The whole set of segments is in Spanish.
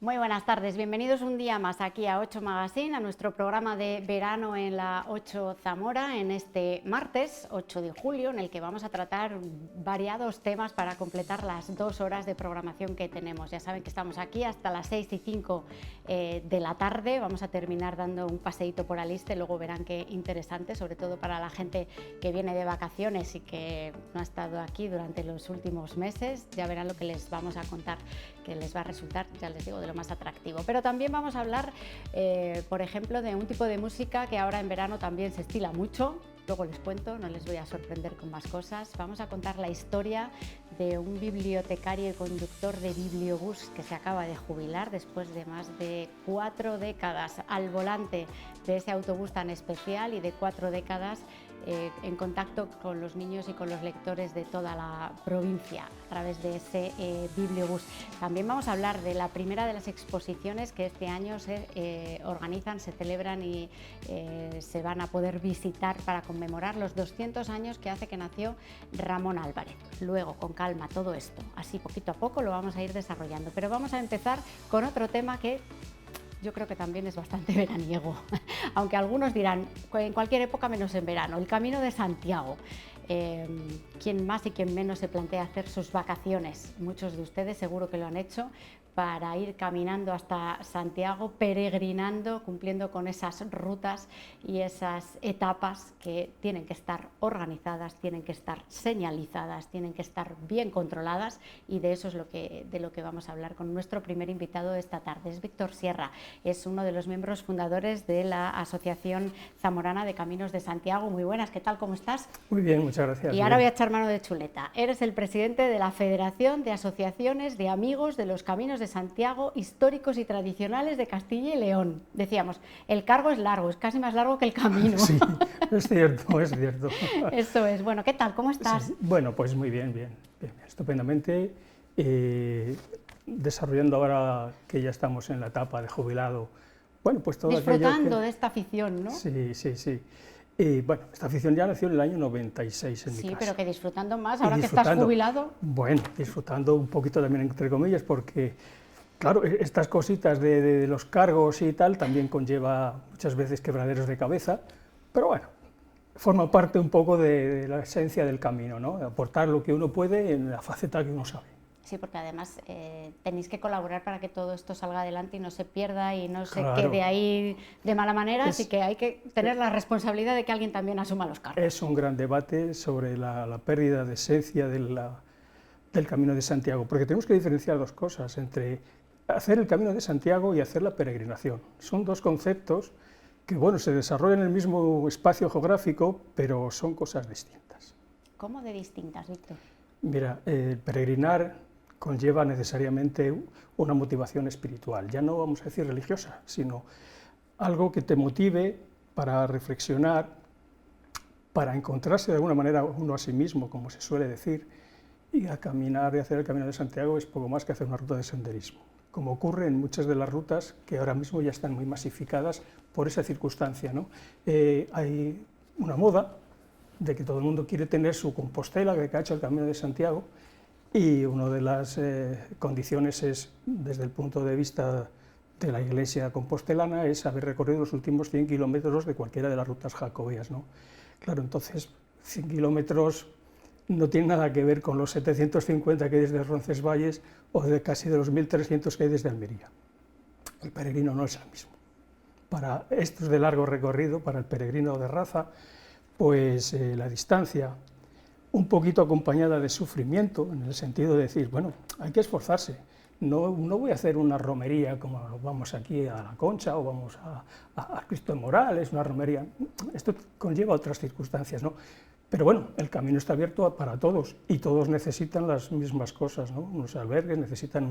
Muy buenas tardes, bienvenidos un día más aquí a 8 Magazine, a nuestro programa de verano en la 8 Zamora, en este martes 8 de julio, en el que vamos a tratar variados temas para completar las 2 horas de programación que tenemos. Ya saben que estamos aquí hasta las 6:05 de la tarde, vamos a terminar dando un paseíto por Aliste, luego verán qué interesante, sobre todo para la gente que viene de vacaciones y que no ha estado aquí durante los últimos meses. Ya verán lo que les vamos a contar, que les va a resultar, ya les digo, de lo más atractivo. Pero también vamos a hablar, por ejemplo, de un tipo de música que ahora en verano también se estila mucho. Luego les cuento, no les voy a sorprender con más cosas. Vamos a contar la historia de un bibliotecario y conductor de bibliobús que se acaba de jubilar después de más de 4 décadas al volante de ese autobús tan especial y de 4 décadas en contacto con los niños y con los lectores de toda la provincia a través de ese bibliobús. También vamos a hablar de la primera de las exposiciones que este año se organizan, se celebran y se van a poder visitar para conmemorar los 200 años que hace que nació Ramón Álvarez. Luego, con calma, todo esto, así poquito a poco lo vamos a ir desarrollando, pero vamos a empezar con otro tema que yo creo que también es bastante veraniego, aunque algunos dirán en cualquier época menos en verano, el Camino de Santiago. Quien más y quien menos se plantea hacer sus vacaciones, muchos de ustedes seguro que lo han hecho, para ir caminando hasta Santiago, peregrinando, cumpliendo con esas rutas y esas etapas que tienen que estar organizadas, tienen que estar señalizadas, tienen que estar bien controladas, y de eso es de lo que vamos a hablar con nuestro primer invitado de esta tarde. Es Víctor Sierra, es uno de los miembros fundadores de la Asociación Zamorana de Caminos de Santiago. Muy buenas, ¿qué tal? ¿Cómo estás? Muy bien, muchas gracias. Y ahora voy a echar mano de chuleta. Eres el presidente de la Federación de Asociaciones de Amigos de los Caminos de Santiago Históricos y Tradicionales de Castilla y León. Decíamos, el cargo es largo, es casi más largo que el camino. Sí, es cierto, es cierto. Eso es. Bueno, ¿qué tal? ¿Cómo estás? Sí, bueno, pues muy bien, bien, estupendamente. Desarrollando ahora que ya estamos en la etapa de jubilado, bueno, pues todo disfrutando de esta afición, ¿no? Sí, sí, sí. Bueno, esta afición ya nació en el año 96 en mi casa. Sí, pero que disfrutando más, ahora que estás jubilado. Bueno, disfrutando un poquito también, entre comillas, porque, claro, estas cositas de los cargos y tal también conlleva muchas veces quebraderos de cabeza, pero bueno, forma parte un poco de la esencia del camino, ¿no? Aportar lo que uno puede en la faceta que uno sabe. Sí, porque además tenéis que colaborar para que todo esto salga adelante y no se pierda y no se quede ahí de mala manera, así que hay que tener la responsabilidad de que alguien también asuma los cargos. Es un gran debate sobre la pérdida de esencia del Camino de Santiago, porque tenemos que diferenciar dos cosas, entre hacer el Camino de Santiago y hacer la peregrinación. Son dos conceptos que, bueno, se desarrollan en el mismo espacio geográfico, pero son cosas distintas. ¿Cómo de distintas, Víctor? Mira, peregrinar conlleva necesariamente una motivación espiritual, ya no vamos a decir religiosa, sino algo que te motive para reflexionar, para encontrarse de alguna manera uno a sí mismo, como se suele decir, y a caminar y hacer el Camino de Santiago es poco más que hacer una ruta de senderismo, como ocurre en muchas de las rutas que ahora mismo ya están muy masificadas por esa circunstancia, ¿no? Hay una moda de que todo el mundo quiere tener su Compostela, que ha hecho el Camino de Santiago, y una de las condiciones es, desde el punto de vista de la Iglesia compostelana, es haber recorrido los últimos 100 kilómetros de cualquiera de las rutas jacobeas, ¿no? Claro, entonces 100 kilómetros no tiene nada que ver con los 750 que hay desde Roncesvalles o de casi de los 1300 que hay desde Almería. El peregrino no es el mismo. Para estos de largo recorrido, para el peregrino de raza, pues la distancia, un poquito acompañada de sufrimiento, en el sentido de decir, bueno, hay que esforzarse, no voy a hacer una romería como vamos aquí a La Concha o vamos a Cristo de Morales, una romería, esto conlleva otras circunstancias, ¿no? Pero bueno, el camino está abierto para todos y todos necesitan las mismas cosas, ¿no? Los albergues necesitan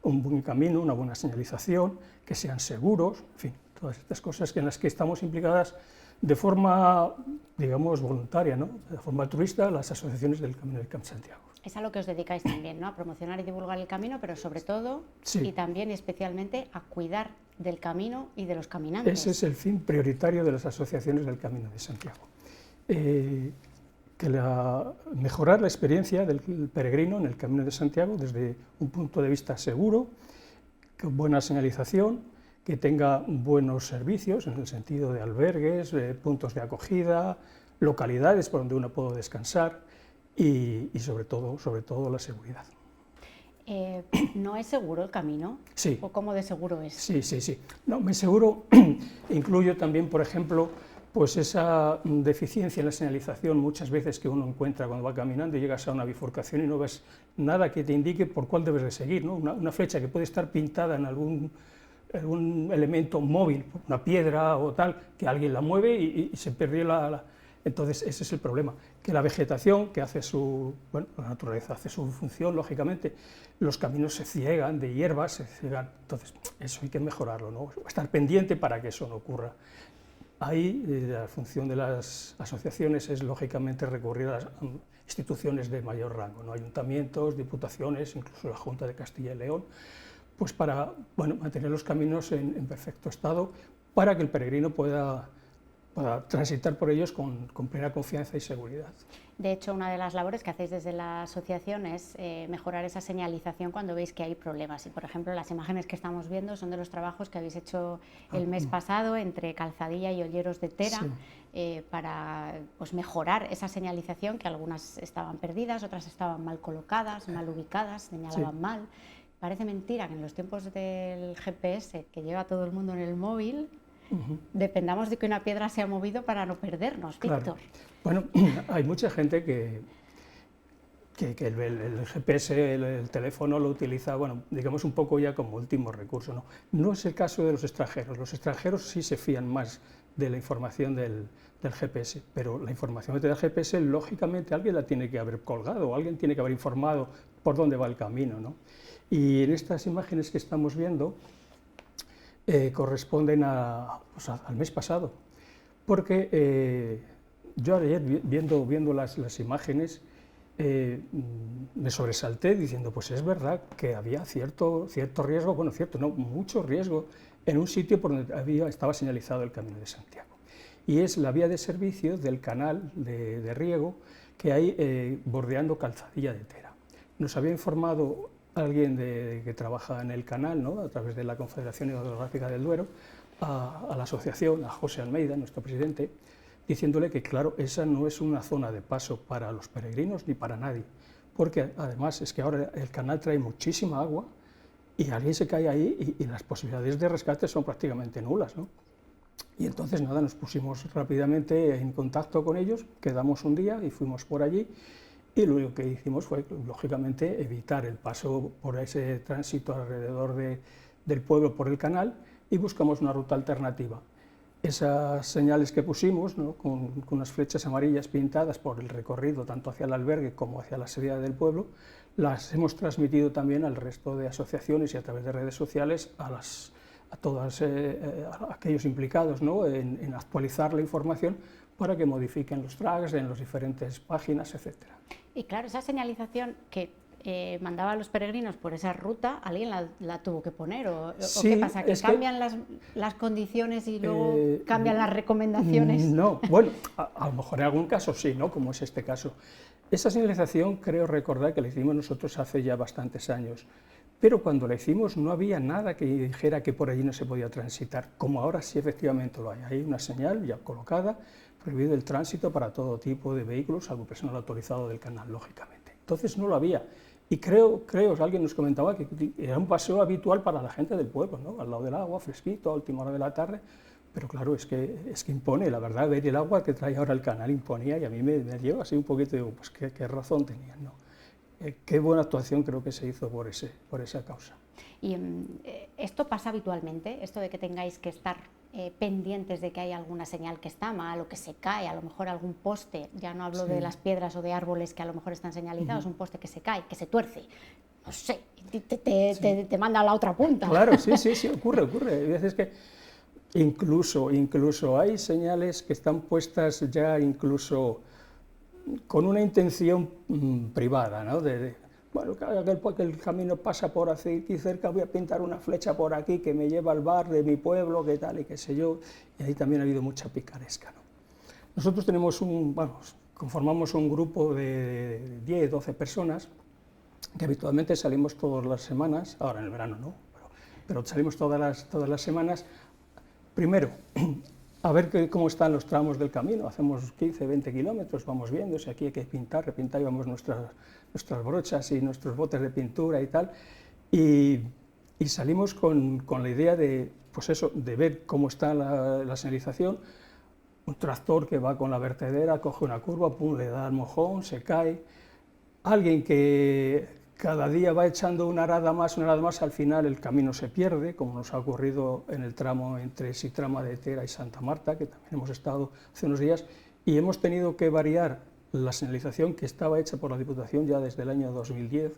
un buen camino, una buena señalización, que sean seguros, en fin, todas estas cosas en las que estamos implicadas de forma, digamos, voluntaria, ¿no? De forma altruista, las asociaciones del Camino del Camp Santiago. Es a lo que os dedicáis también, ¿no? A promocionar y divulgar el camino, pero sobre todo, sí, y también y especialmente a cuidar del camino y de los caminantes. Ese es el fin prioritario de las asociaciones del Camino de Santiago. Mejorar la experiencia del peregrino en el Camino de Santiago desde un punto de vista seguro, buena señalización, que tenga buenos servicios en el sentido de albergues, puntos de acogida, localidades por donde uno pueda descansar y sobre todo la seguridad. ¿No es seguro el camino? Sí. ¿O cómo de seguro es? Sí. No, me seguro incluyo también, por ejemplo, pues esa deficiencia en la señalización muchas veces que uno encuentra cuando va caminando y llegas a una bifurcación y no ves nada que te indique por cuál debes de seguir, ¿no? Una flecha que puede estar pintada en algún elemento móvil, una piedra o tal, que alguien la mueve y se perdió Entonces ese es el problema, que la vegetación, que hace la naturaleza hace su función, lógicamente, los caminos se ciegan de hierbas, se ciegan, entonces eso hay que mejorarlo, ¿no? Estar pendiente para que eso no ocurra. Ahí la función de las asociaciones es lógicamente recurrir a las instituciones de mayor rango, ¿no? Ayuntamientos, diputaciones, incluso la Junta de Castilla y León, pues para mantener los caminos en perfecto estado, para que el peregrino pueda transitar por ellos con plena confianza y seguridad. De hecho, una de las labores que hacéis desde la asociación es mejorar esa señalización cuando veis que hay problemas. Y, por ejemplo, las imágenes que estamos viendo son de los trabajos que habéis hecho el mes pasado entre Calzadilla y Olleros de Tera, sí. Para mejorar esa señalización, que algunas estaban perdidas, otras estaban mal colocadas, mal ubicadas, señalaban mal. Parece mentira que en los tiempos del GPS, que lleva todo el mundo en el móvil, dependamos de que una piedra se ha movido para no perdernos, Víctor. Claro. Bueno, hay mucha gente que el GPS, el teléfono lo utiliza, digamos un poco ya como último recurso, ¿no? No es el caso de los extranjeros sí se fían más de la información del GPS, pero la información que te da el GPS, lógicamente alguien la tiene que haber colgado, alguien tiene que haber informado por dónde va el camino, ¿no? Y en estas imágenes que estamos viendo, corresponden al mes pasado, porque yo ayer viendo las imágenes me sobresalté diciendo, pues es verdad que había cierto riesgo, mucho riesgo en un sitio por donde estaba señalizado el Camino de Santiago, y es la vía de servicio del canal de riego que hay bordeando Calzadilla de Tera. Nos había informado alguien que trabaja en el canal, ¿no?, a través de la Confederación Hidrográfica del Duero, a la asociación, a José Almeida, nuestro presidente, diciéndole que, claro, esa no es una zona de paso para los peregrinos ni para nadie, porque además es que ahora el canal trae muchísima agua y alguien se cae ahí y las posibilidades de rescate son prácticamente nulas, ¿no? Y entonces, nada, nos pusimos rápidamente en contacto con ellos, quedamos un día y fuimos por allí. Y lo único que hicimos fue, lógicamente, evitar el paso por ese tránsito alrededor del pueblo por el canal y buscamos una ruta alternativa. Esas señales que pusimos, ¿no?, con unas flechas amarillas pintadas por el recorrido, tanto hacia el albergue como hacia la salida del pueblo, las hemos transmitido también al resto de asociaciones y a través de redes sociales a todos aquellos implicados, ¿no?, en actualizar la información para que modifiquen los tracks en las diferentes páginas, etcétera. Y claro, esa señalización que mandaba a los peregrinos por esa ruta, ¿alguien la tuvo que poner? Sí, ¿o qué pasa? ¿Que cambian las condiciones y luego cambian las recomendaciones? No, bueno, a lo mejor en algún caso sí, ¿no?, como es este caso. Esa señalización creo recordar que la hicimos nosotros hace ya bastantes años, pero cuando la hicimos no había nada que dijera que por allí no se podía transitar, como ahora sí efectivamente lo hay. Hay una señal ya colocada, prohibido el tránsito para todo tipo de vehículos, salvo personal autorizado del canal, lógicamente. Entonces no lo había, y creo, alguien nos comentaba que era un paseo habitual para la gente del pueblo, ¿no?, al lado del agua, fresquito, a última hora de la tarde, pero claro, es que impone, la verdad, ver el agua que trae ahora el canal imponía, y a mí me lleva así un poquito, digo, pues qué razón tenían, ¿no? Qué buena actuación creo que se hizo por esa causa. Y esto pasa habitualmente, esto de que tengáis que estar pendientes de que hay alguna señal que está mal o que se cae, a lo mejor algún poste, ya no hablo de las piedras o de árboles que a lo mejor están señalizados, un poste que se cae, que se tuerce, no sé, te manda a la otra punta. Claro, sí, ocurre. Hay veces que incluso hay señales que están puestas ya incluso con una intención privada, ¿no?, bueno, que el camino pasa por aquí cerca, voy a pintar una flecha por aquí que me lleva al bar de mi pueblo, qué tal y qué sé yo, y ahí también ha habido mucha picaresca, ¿no? Nosotros conformamos un grupo de 10, 12 personas, que habitualmente salimos todas las semanas, ahora en el verano no, pero pero salimos todas las semanas. Primero, a ver cómo están los tramos del camino, hacemos 15, 20 kilómetros, vamos viendo si aquí hay que pintar, repintar, llevamos nuestras brochas y nuestros botes de pintura y tal, y salimos con la idea de, pues eso, de ver cómo está la señalización. Un tractor que va con la vertedera, coge una curva, pum, le da el mojón, se cae. Alguien que cada día va echando una arada más, al final el camino se pierde, como nos ha ocurrido en el tramo entre Sitrama de Tera y Santa Marta, que también hemos estado hace unos días, y hemos tenido que variar la señalización que estaba hecha por la Diputación ya desde el año 2010,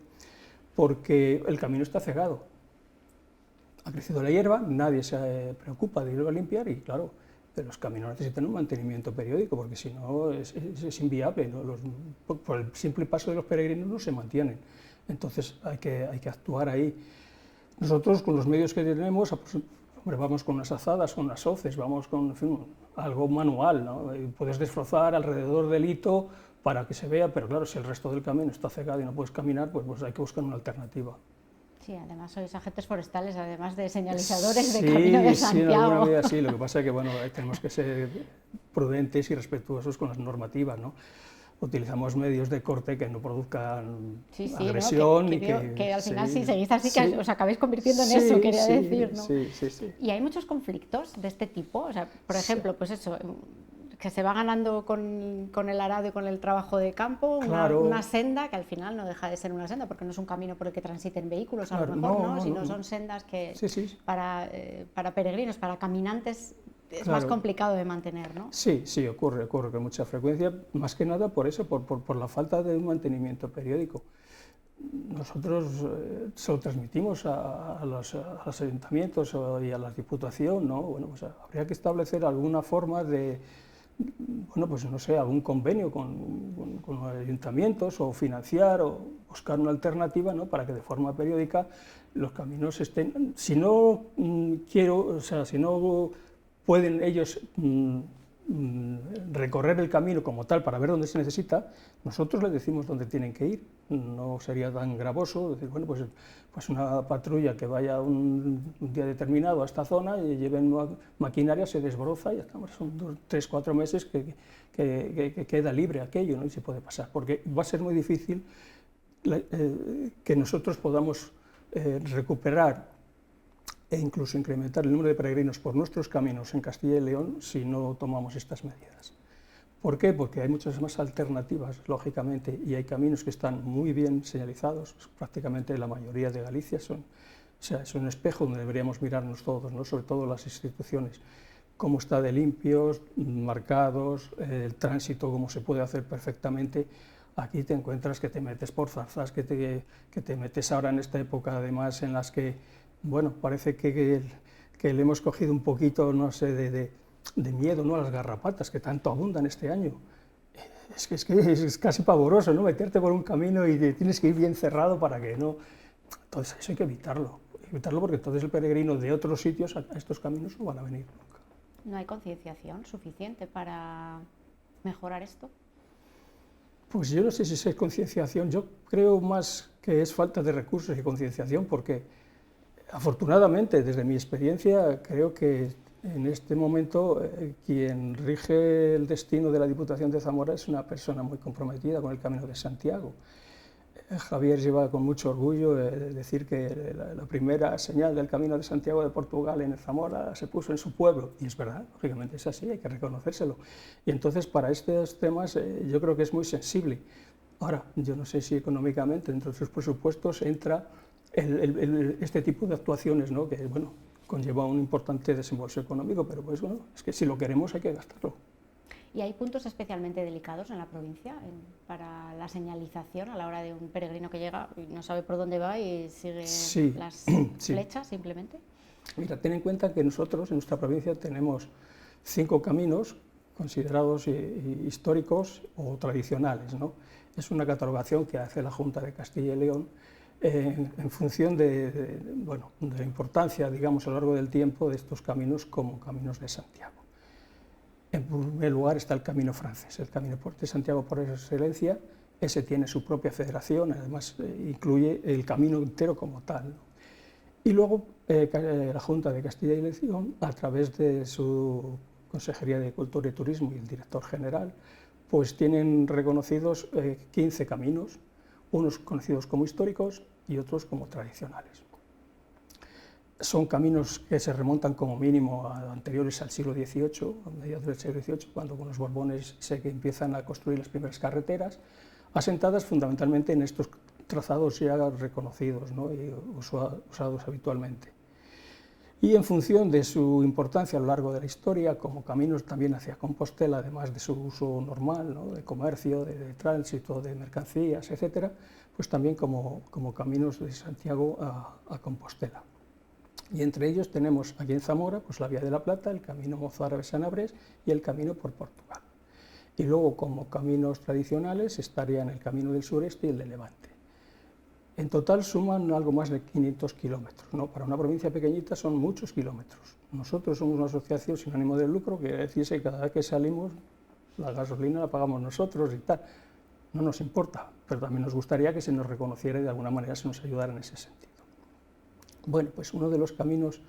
porque el camino está cegado. Ha crecido la hierba, nadie se preocupa de irlo a limpiar y, claro, los caminos necesitan un mantenimiento periódico, porque si no es inviable, ¿no? Por el simple paso de los peregrinos no se mantienen. Entonces hay que actuar ahí. Nosotros, con los medios que tenemos, hombre, vamos con unas azadas, con unas hoces, vamos con, en fin, algo manual, ¿no? Puedes desbrozar alrededor del hito para que se vea, pero claro, si el resto del camino está cegado y no puedes caminar, pues hay que buscar una alternativa. Sí, además sois agentes forestales, además de señalizadores de Camino de Santiago. Sí, en alguna medida sí, lo que pasa es que bueno, tenemos que ser prudentes y respetuosos con las normativas, ¿no? Utilizamos medios de corte que no produzcan agresión. ¿no? Que al final si seguís así, que os acabéis convirtiendo en eso, quería decir, ¿no? Sí. ¿Y hay muchos conflictos de este tipo? O sea, por ejemplo, pues eso, que se va ganando con el arado y con el trabajo de campo, claro. una senda que al final no deja de ser una senda, porque no es un camino por el que transiten vehículos, claro, a lo mejor, sino son sendas que para peregrinos, para caminantes, es más complicado de mantener, ¿no? Sí, ocurre con mucha frecuencia, más que nada por eso, por la falta de un mantenimiento periódico. Nosotros se lo transmitimos a los ayuntamientos y a la Diputación, ¿no? Bueno, pues habría que establecer alguna forma de, bueno, pues no sé, algún convenio con los ayuntamientos o financiar o buscar una alternativa, ¿no? Para que de forma periódica los caminos estén, si no si no pueden ellos recorrer el camino como tal para ver dónde se necesita, nosotros les decimos dónde tienen que ir. No sería tan gravoso decir, bueno, pues una patrulla que vaya un día determinado a esta zona y lleven maquinaria, se desbroza y ya estamos, son 2, 3, 4 meses que queda libre aquello, ¿no? Y se puede pasar, porque va a ser muy difícil que nosotros podamos recuperar e incluso incrementar el número de peregrinos por nuestros caminos en Castilla y León si no tomamos estas medidas. ¿Por qué? Porque hay muchas más alternativas, lógicamente, y hay caminos que están muy bien señalizados, prácticamente la mayoría de Galicia son, o sea, es un espejo donde deberíamos mirarnos todos, ¿no? Sobre todo las instituciones, cómo está de limpios, marcados, el tránsito, cómo se puede hacer perfectamente. Aquí te encuentras que te metes por zarzas, que te metes ahora en esta época, además, en las que, bueno, parece que le hemos cogido un poquito, no sé, de miedo, ¿no?, a las garrapatas que tanto abundan este año. Es casi pavoroso, ¿no?, meterte por un camino y tienes que ir bien cerrado para que no... Entonces eso hay que evitarlo porque entonces el peregrino de otros sitios a estos caminos no van a venir nunca. ¿No hay concienciación suficiente para mejorar esto? Pues yo no sé si es concienciación, yo creo más que es falta de recursos que concienciación, porque afortunadamente, desde mi experiencia, creo que en este momento quien rige el destino de la Diputación de Zamora es una persona muy comprometida con el Camino de Santiago. Javier lleva con mucho orgullo decir que la primera señal del Camino de Santiago de Portugal en Zamora se puso en su pueblo, y es verdad, lógicamente es así, hay que reconocérselo. Y entonces para estos temas yo creo que es muy sensible. Ahora, yo no sé si económicamente dentro de sus presupuestos entra este tipo de actuaciones, ¿no?, que bueno, conlleva un importante desembolso económico, pero pues bueno, es que si lo queremos hay que gastarlo. ¿Y hay puntos especialmente delicados en la provincia para la señalización a la hora de un peregrino que llega y no sabe por dónde va y sigue las flechas simplemente? Mira, ten en cuenta que nosotros en nuestra provincia tenemos 5 caminos considerados históricos o tradicionales, ¿no? Es una catalogación que hace la Junta de Castilla y León en función de la importancia, digamos, a lo largo del tiempo de estos caminos como caminos de Santiago. En primer lugar está el Camino francés, el Camino de Santiago por excelencia. Ese tiene su propia federación, además incluye el camino entero como tal, ¿no? Y luego la Junta de Castilla y León, a través de su Consejería de Cultura y Turismo y el director general, pues tienen reconocidos 15 caminos, unos conocidos como históricos y otros como tradicionales. Son caminos que se remontan como mínimo a anteriores al siglo XVIII, a mediados del siglo XVIII, cuando con los Borbones se empiezan a construir las primeras carreteras, asentadas fundamentalmente en estos trazados ya reconocidos, ¿no?, y usados habitualmente. Y en función de su importancia a lo largo de la historia, como caminos también hacia Compostela, además de su uso normal, ¿no?, de comercio, de tránsito, de mercancías, etc., pues también como caminos de Santiago a Compostela. Y entre ellos tenemos aquí en Zamora pues la Vía de la Plata, el camino Mozárabe-Sanabres y el camino por Portugal. Y luego, como caminos tradicionales, estarían el camino del sureste y el de Levante. En total suman algo más de 500 kilómetros, ¿no? Para una provincia pequeñita son muchos kilómetros. Nosotros somos una asociación sin ánimo de lucro, que decirse que cada vez que salimos la gasolina la pagamos nosotros y tal. No nos importa, pero también nos gustaría que se nos reconociera y de alguna manera se nos ayudara en ese sentido. Bueno, pues uno de los caminos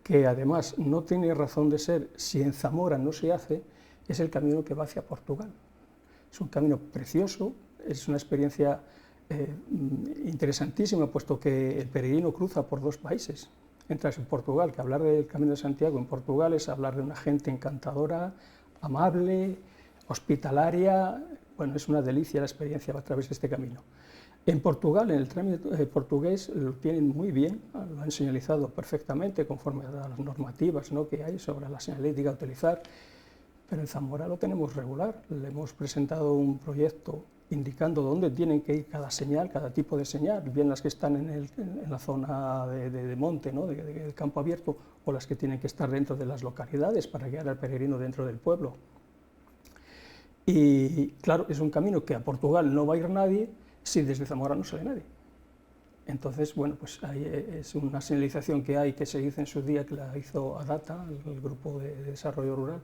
que además no tiene razón de ser si en Zamora no se hace, es el camino que va hacia Portugal. Es un camino precioso, es una experiencia interesantísima, puesto que el peregrino cruza por dos países. Entras en Portugal, que hablar del Camino de Santiago en Portugal es hablar de una gente encantadora, amable, hospitalaria. Bueno, es una delicia la experiencia a través de este camino. En Portugal, en el trámite portugués, lo tienen muy bien, lo han señalizado perfectamente conforme a las normativas, ¿no?, que hay sobre la señalética a utilizar, pero en Zamora lo tenemos regular. Le hemos presentado un proyecto indicando dónde tienen que ir cada señal, cada tipo de señal, bien las que están en la zona de monte, ¿no?, de campo abierto, o las que tienen que estar dentro de las localidades para guiar al peregrino dentro del pueblo. Y claro, es un camino que a Portugal no va a ir nadie si desde Zamora no sale nadie. Entonces, bueno, pues ahí es una señalización que hay, que se hizo en su día, que la hizo ADATA, el Grupo de Desarrollo Rural,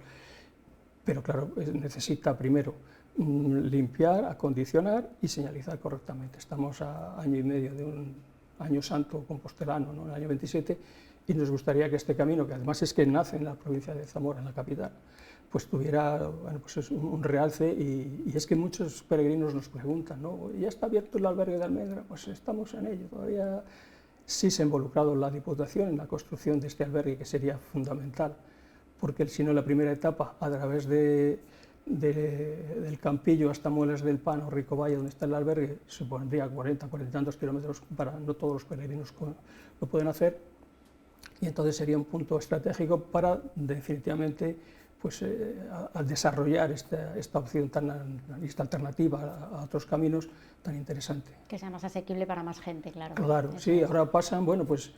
pero claro, necesita primero limpiar, acondicionar y señalizar correctamente. Estamos a año y medio de un año santo compostelano, ¿no?, el año 27, y nos gustaría que este camino, que además es que nace en la provincia de Zamora, en la capital, pues tuviera, bueno, pues un realce. Y es que muchos peregrinos nos preguntan, ¿no?, ¿ya está abierto el albergue de Almendra? Pues estamos en ello, todavía sí se ha involucrado la Diputación en la construcción de este albergue, que sería fundamental, porque si no, la primera etapa, a través del Campillo hasta Muelas del Pan o Rico Valle, donde está el albergue, supondría 40 y tantos kilómetros, para no todos los peregrinos lo pueden hacer, y entonces sería un punto estratégico para definitivamente pues, a desarrollar esta opción, esta alternativa a otros caminos tan interesante. Que sea más asequible para más gente, claro. Claro, sí, ahora pasan, bueno, pues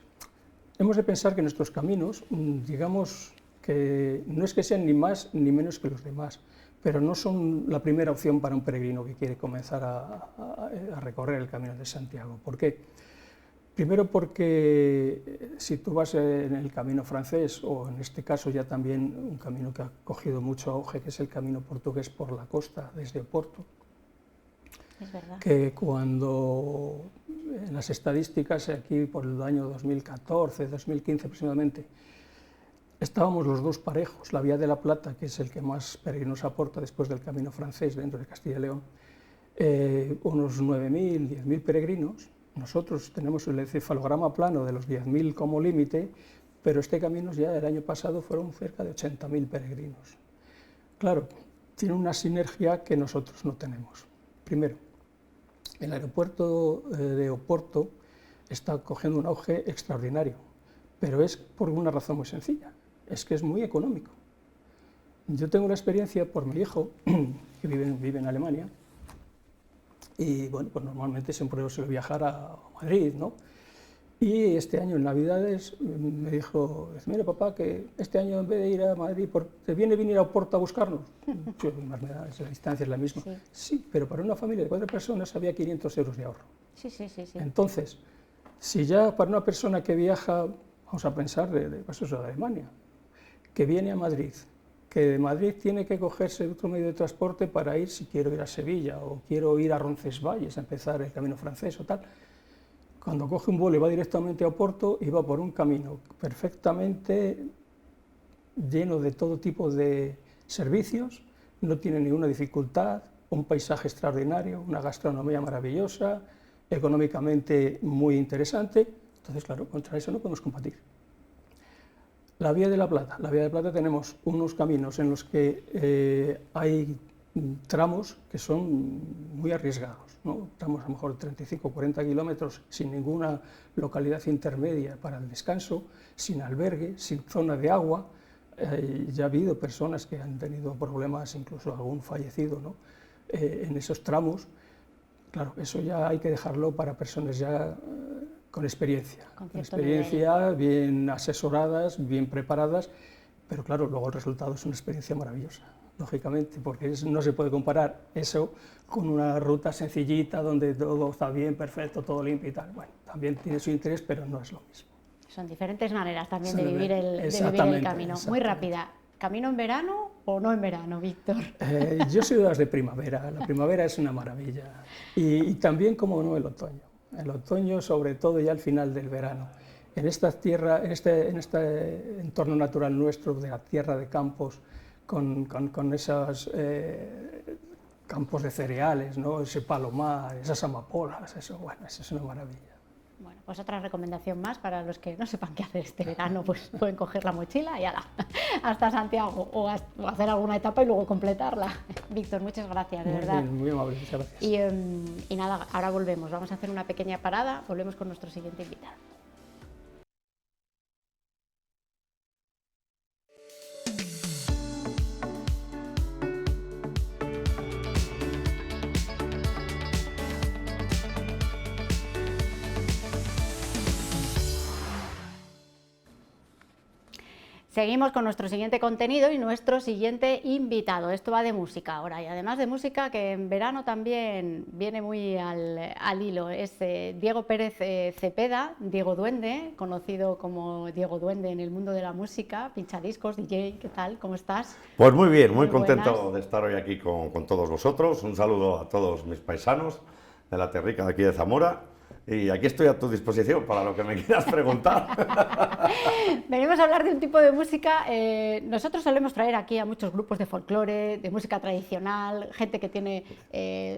hemos de pensar que nuestros caminos, digamos que no es que sean ni más ni menos que los demás, pero no son la primera opción para un peregrino que quiere comenzar a recorrer el Camino de Santiago. ¿Por qué? Primero porque si tú vas en el camino francés, o en este caso ya también un camino que ha cogido mucho auge, que es el camino portugués por la costa desde Oporto, es verdad, que cuando en las estadísticas aquí por el año 2014, 2015 aproximadamente, estábamos los dos parejos, la Vía de la Plata, que es el que más peregrinos aporta después del camino francés dentro de Castilla y León, unos 9.000, 10.000 peregrinos. Nosotros tenemos el encefalograma plano de los 10.000 como límite, pero este camino ya el año pasado fueron cerca de 80.000 peregrinos. Claro, tiene una sinergia que nosotros no tenemos. Primero, el aeropuerto de Oporto está cogiendo un auge extraordinario, pero es por una razón muy sencilla, es que es muy económico. Yo tengo la experiencia por mi hijo, que vive en Alemania, y bueno, pues normalmente siempre suelo viajar a Madrid, ¿no? Y este año en Navidades me dijo, mira papá, que este año en vez de ir a Madrid, ¿te viene venir a Oporto a buscarnos? Yo, la distancia es la misma. Sí. Sí, pero para una familia de 4 personas había 500 euros de ahorro. Sí, sí, sí, sí. Entonces, si ya para una persona que viaja, vamos a pensar de Alemania, que viene a Madrid, que de Madrid tiene que cogerse otro medio de transporte para ir, si quiero ir a Sevilla o quiero ir a Roncesvalles a empezar el camino francés o tal, cuando coge un vuelo y va directamente a Oporto y va por un camino perfectamente lleno de todo tipo de servicios, no tiene ninguna dificultad, un paisaje extraordinario, una gastronomía maravillosa, económicamente muy interesante. Entonces, claro, contra eso no podemos combatir. La Vía de la Plata. La Vía de la Plata tenemos unos caminos en los que hay tramos que son muy arriesgados, ¿no? Tramos a lo mejor 35 o 40 kilómetros sin ninguna localidad intermedia para el descanso, sin albergue, sin zona de agua. Ya ha habido personas que han tenido problemas, incluso algún fallecido, ¿no? En esos tramos. Claro, eso ya hay que dejarlo para personas ya con experiencia, bien asesoradas, bien preparadas, pero claro, luego el resultado es una experiencia maravillosa, lógicamente, porque no se puede comparar eso con una ruta sencillita donde todo está bien, perfecto, todo limpio y tal. Bueno, también tiene su interés, pero no es lo mismo. Son diferentes maneras también de vivir el camino. Muy rápida. ¿Camino en verano o no en verano, Víctor? Yo soy de las de primavera. La primavera es una maravilla. Y también, como no, el otoño. El otoño, sobre todo ya al final del verano. En esta tierra, en este entorno natural nuestro, de la tierra de campos, con esos campos de cereales, ¿no? Ese palomar, esas amapolas, eso, bueno, eso es una maravilla. Bueno, pues otra recomendación más para los que no sepan qué hacer este verano, pues pueden coger la mochila y ala, hasta Santiago, o hacer alguna etapa y luego completarla. Víctor, muchas gracias, de verdad. Muy amable, muchas gracias. Y nada, ahora volvemos, vamos a hacer una pequeña parada, volvemos con nuestro siguiente invitado. Seguimos con nuestro siguiente contenido y nuestro siguiente invitado. Esto va de música ahora, y además de música que en verano también viene muy al hilo. Es Diego Pérez Cepeda, Diego Duende, conocido como Diego Duende en el mundo de la música, pinchadiscos, DJ, ¿qué tal? ¿Cómo estás? Pues muy bien, muy contento de estar hoy aquí con todos vosotros. Un saludo a todos mis paisanos de la tierrica de aquí de Zamora. Y aquí estoy a tu disposición para lo que me quieras preguntar. Venimos a hablar de un tipo de música. Nosotros solemos traer aquí a muchos grupos de folclore, de música tradicional, gente que tiene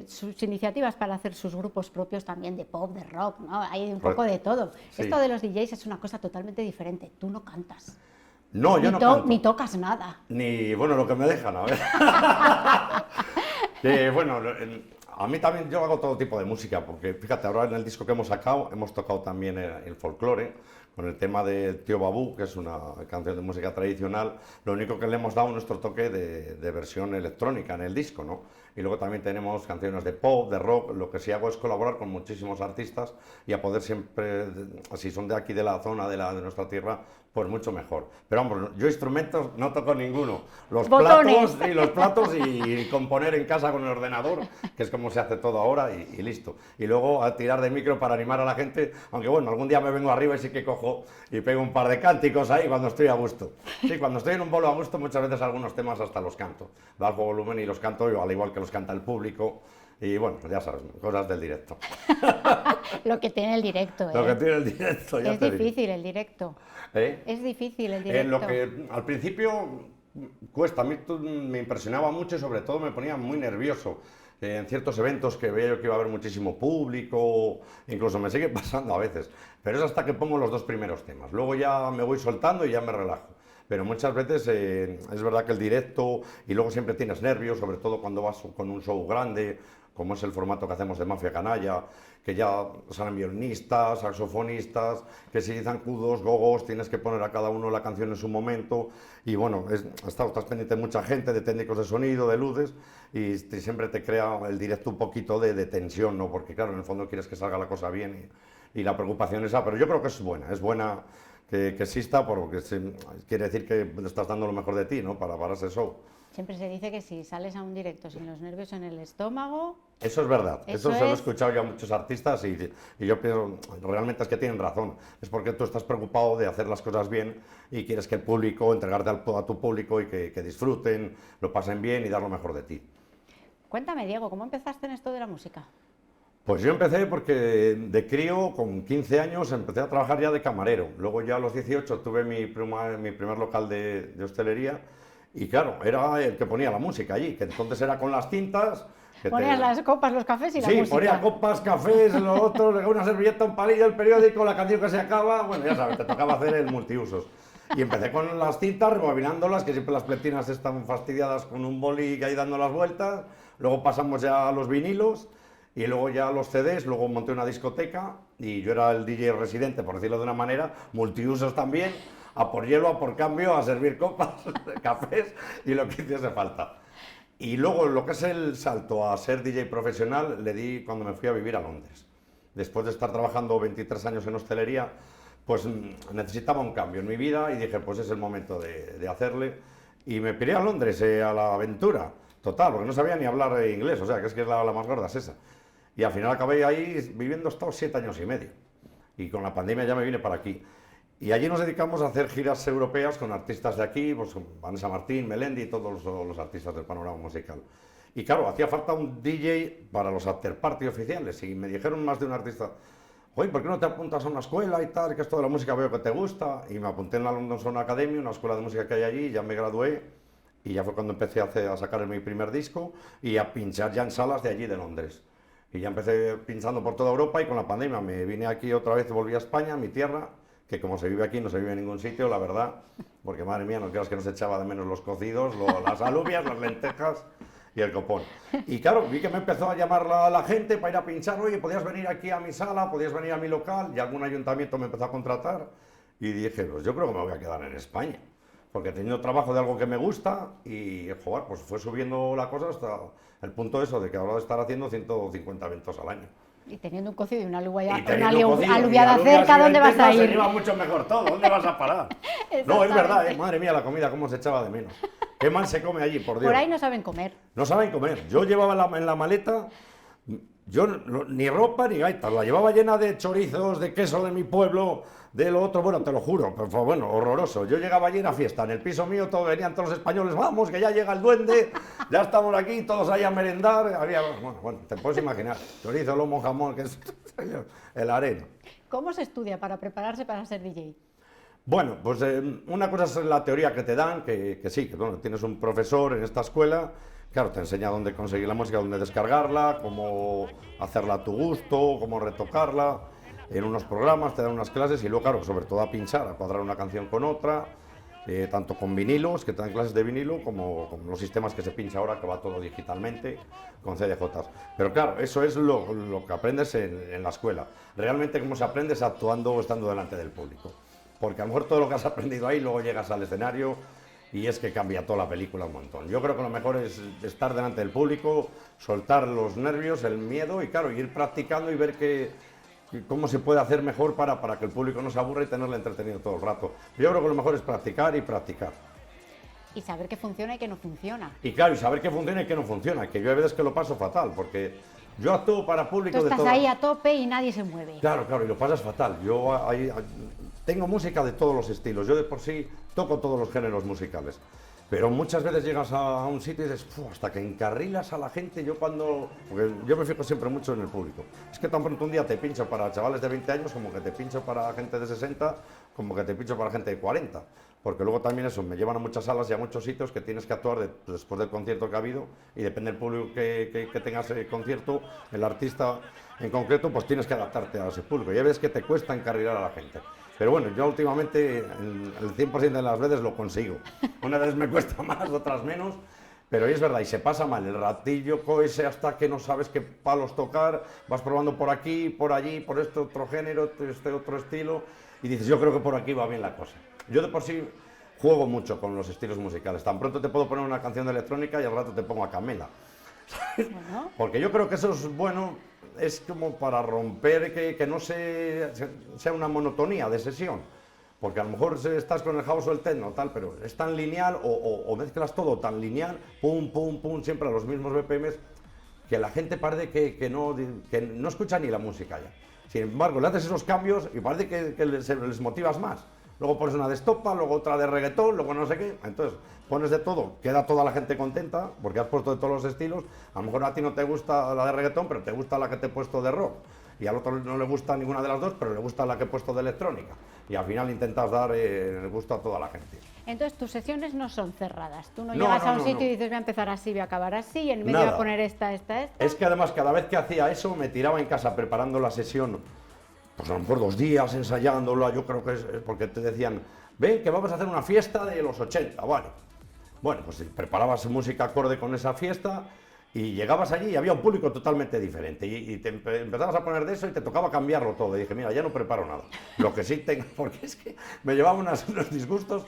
sus iniciativas para hacer sus grupos propios también de pop, de rock, ¿no? Hay un poco de todo. Sí. Esto de los DJs es una cosa totalmente diferente. Tú no cantas. No, yo no canto. Ni tocas nada. Ni, bueno, lo que me dejan, a ver. Bueno, a mí también yo hago todo tipo de música, porque fíjate, ahora en el disco que hemos sacado, hemos tocado también el folclore, con el tema de Tío Babú, que es una canción de música tradicional, lo único que le hemos dado nuestro toque de versión electrónica en el disco, ¿no? Y luego también tenemos canciones de pop, de rock. Lo que sí hago es colaborar con muchísimos artistas y a poder siempre, si son de aquí de la zona de nuestra tierra, pues mucho mejor. Pero vamos, yo instrumentos no toco ninguno. Los platos y componer en casa con el ordenador, que es como se hace todo ahora y listo. Y luego a tirar de micro para animar a la gente, aunque bueno, algún día me vengo arriba y sí que cojo y pego un par de cánticos ahí cuando estoy a gusto. Sí, cuando estoy en un bolo a gusto muchas veces algunos temas hasta los canto. Bajo volumen y los canto yo, al igual que los canta el público. Y bueno, ya sabes, cosas del directo. Lo que tiene el directo, ¿eh? Lo que tiene el directo, ya te digo. Es difícil el directo. Es difícil el directo. En lo que al principio cuesta, a mí me impresionaba mucho y sobre todo me ponía muy nervioso. En ciertos eventos que veía yo que iba a haber muchísimo público, incluso me sigue pasando a veces. Pero es hasta que pongo los dos primeros temas. Luego ya me voy soltando y ya me relajo. Pero muchas veces es verdad que el directo, y luego siempre tienes nervios, sobre todo cuando vas con un show grande, como es el formato que hacemos de Mafia Canalla, que ya salen violinistas, saxofonistas, que si zancudos, gogos, tienes que poner a cada uno la canción en su momento, y bueno, estás pendiente de mucha gente, de técnicos de sonido, de luces, y siempre te crea el directo un poquito de tensión, ¿no? Porque claro, en el fondo quieres que salga la cosa bien, y la preocupación esa, pero yo creo que es buena que exista, porque quiere decir que estás dando lo mejor de ti, ¿no? Para ese show. Siempre se dice que si sales a un directo sin los nervios en el estómago... Eso es verdad, eso se lo he escuchado yo a muchos artistas y yo pienso, realmente es que tienen razón. Es porque tú estás preocupado de hacer las cosas bien y quieres que el público, entregarte a tu público y que disfruten, lo pasen bien y dar lo mejor de ti. Cuéntame, Diego, ¿cómo empezaste en esto de la música? Pues yo empecé porque de crío, con 15 años, empecé a trabajar ya de camarero. Luego ya a los 18 tuve mi primer local de hostelería y claro, era el que ponía la música allí, que entonces era con las cintas. Ponías las copas, los cafés y la música. Sí, ponía copas, cafés, lo otro, una servilleta, un palillo, el periódico, la canción que se acaba, bueno, ya sabes, te tocaba hacer el multiusos. Y empecé con las cintas, rebobinándolas, que siempre las pletinas están fastidiadas con un boli ahí dando las vueltas. Luego pasamos ya a los vinilos y luego ya a los CDs, luego monté una discoteca y yo era el DJ residente, por decirlo de una manera, multiusos también, a por hielo, a por cambio, a servir copas, cafés y lo que hiciese falta. Y luego lo que es el salto a ser DJ profesional le di cuando me fui a vivir a Londres. Después de estar trabajando 23 años en hostelería, pues necesitaba un cambio en mi vida y dije, pues es el momento de hacerle. Y me piré a Londres, a la aventura, total, porque no sabía ni hablar inglés, o sea, que es la más gorda es esa. Y al final acabé ahí viviendo hasta 7 años y medio. Y con la pandemia ya me vine para aquí. Y allí nos dedicamos a hacer giras europeas con artistas de aquí, pues Vanessa Martín, Melendi y todos los artistas del panorama musical. Y claro, hacía falta un DJ para los after party oficiales y me dijeron más de un artista, oye, ¿por qué no te apuntas a una escuela y tal? Que esto de la música veo que te gusta. Y me apunté en la London Sound Academy, una escuela de música que hay allí, ya me gradué y ya fue cuando empecé a sacar mi primer disco y a pinchar ya en salas de allí de Londres. Y ya empecé pinchando por toda Europa y con la pandemia me vine aquí otra vez, volví a España, a mi tierra, que como se vive aquí no se vive en ningún sitio, la verdad, porque madre mía, no creas que nos echaba de menos los cocidos, las alubias, las lentejas y el copón. Y claro, vi que me empezó a llamar la gente para ir a pinchar, oye, podías venir aquí a mi sala, podías venir a mi local, y algún ayuntamiento me empezó a contratar, y dije, pues yo creo que me voy a quedar en España, porque he tenido trabajo de algo que me gusta, y joder, pues fue subiendo la cosa hasta el punto eso, de que ahora de estar haciendo 150 eventos al año. Y teniendo un cocido y una alubiada alubiada cerca, ¿dónde vas a ir? Se iba mucho mejor todo, ¿dónde vas a parar? No, es verdad, madre mía, la comida cómo se echaba de menos. Qué mal se come allí, por Dios. Por ahí no saben comer. No saben comer. Yo llevaba en la maleta, yo ni ropa ni gaitas, la llevaba llena de chorizos, de queso de mi pueblo, de lo otro, bueno, te lo juro, pero fue, bueno, horroroso. Yo llegaba allí a fiesta, en el piso mío venían todos los españoles, vamos, que ya llega el duende, ya estamos aquí, todos ahí a merendar, había, bueno, te puedes imaginar, chorizo, lomo, jamón, que es el arena. ¿Cómo se estudia para prepararse para ser DJ? Bueno, pues una cosa es la teoría que te dan, que sí, que bueno, tienes un profesor en esta escuela, claro, te enseña dónde conseguir la música, dónde descargarla, cómo hacerla a tu gusto, cómo retocarla, en unos programas te dan unas clases y luego, claro, sobre todo a pinchar, a cuadrar una canción con otra, tanto con vinilos, que te dan clases de vinilo, como con los sistemas que se pincha ahora, que va todo digitalmente, con CDJs. Pero claro, eso es lo que aprendes en la escuela. Realmente cómo se aprende es actuando o estando delante del público. Porque a lo mejor todo lo que has aprendido ahí, luego llegas al escenario y es que cambia toda la película un montón. Yo creo que lo mejor es estar delante del público, soltar los nervios, el miedo y claro, ir practicando y ver cómo se puede hacer mejor para que el público no se aburra y tenerle entretenido todo el rato. Yo creo que lo mejor es practicar y practicar. Y saber qué funciona y qué no funciona. Y claro, y saber qué funciona y qué no funciona, que yo a veces que lo paso fatal, porque yo actúo para público Tú de todo. estás ahí a tope y nadie se mueve. Claro, y lo pasas fatal. Yo tengo música de todos los estilos, yo de por sí toco todos los géneros musicales. Pero muchas veces llegas a un sitio y dices, hasta que encarrilas a la gente, porque yo me fijo siempre mucho en el público. Es que tan pronto un día te pincho para chavales de 20 años, como que te pincho para gente de 60, como que te pincho para gente de 40. Porque luego también eso, me llevan a muchas salas y a muchos sitios que tienes que actuar después del concierto que ha habido y depende del público que tengas el concierto, el artista en concreto, pues tienes que adaptarte a ese público. Ya ves que te cuesta encarrilar a la gente. Pero bueno, yo últimamente el 100% de las veces lo consigo. Unas veces me cuesta más, otras menos, pero es verdad, y se pasa mal el ratillo ese hasta que no sabes qué palos tocar, vas probando por aquí, por allí, por este otro género, este otro estilo, y dices, yo creo que por aquí va bien la cosa. Yo de por sí juego mucho con los estilos musicales, tan pronto te puedo poner una canción de electrónica y al rato te pongo a Camela. Bueno. Porque yo creo que eso es bueno, es como para romper que no sea una monotonía de sesión, porque a lo mejor estás con el house o el techno tal, pero es tan lineal o mezclas todo tan lineal, pum, pum, pum, siempre a los mismos BPMs, que la gente parece que no escucha ni la música ya. Sin embargo, le haces esos cambios y parece que les motivas más. luego pones una de estopa, luego otra de reggaetón, luego no sé qué. Entonces pones de todo, queda toda la gente contenta porque has puesto de todos los estilos. A lo mejor a ti no te gusta la de reggaetón, pero te gusta la que te he puesto de rock. Y al otro no le gusta ninguna de las dos, pero le gusta la que he puesto de electrónica. Y al final intentas dar el gusto a toda la gente. Entonces tus sesiones no son cerradas, tú no llegas a un sitio y dices voy a empezar así, voy a acabar así, y en medio voy a poner esta. Es que además cada vez que hacía eso me tiraba en casa preparando la sesión, pues a lo mejor 2 días ensayándola, yo creo que es porque te decían, ven que vamos a hacer una fiesta de los 80, vale. Bueno, pues preparabas música acorde con esa fiesta y llegabas allí y había un público totalmente diferente y te empezabas a poner de eso y te tocaba cambiarlo todo. Y dije, mira, ya no preparo nada. Lo que sí tengo, porque es que me llevaba unos disgustos,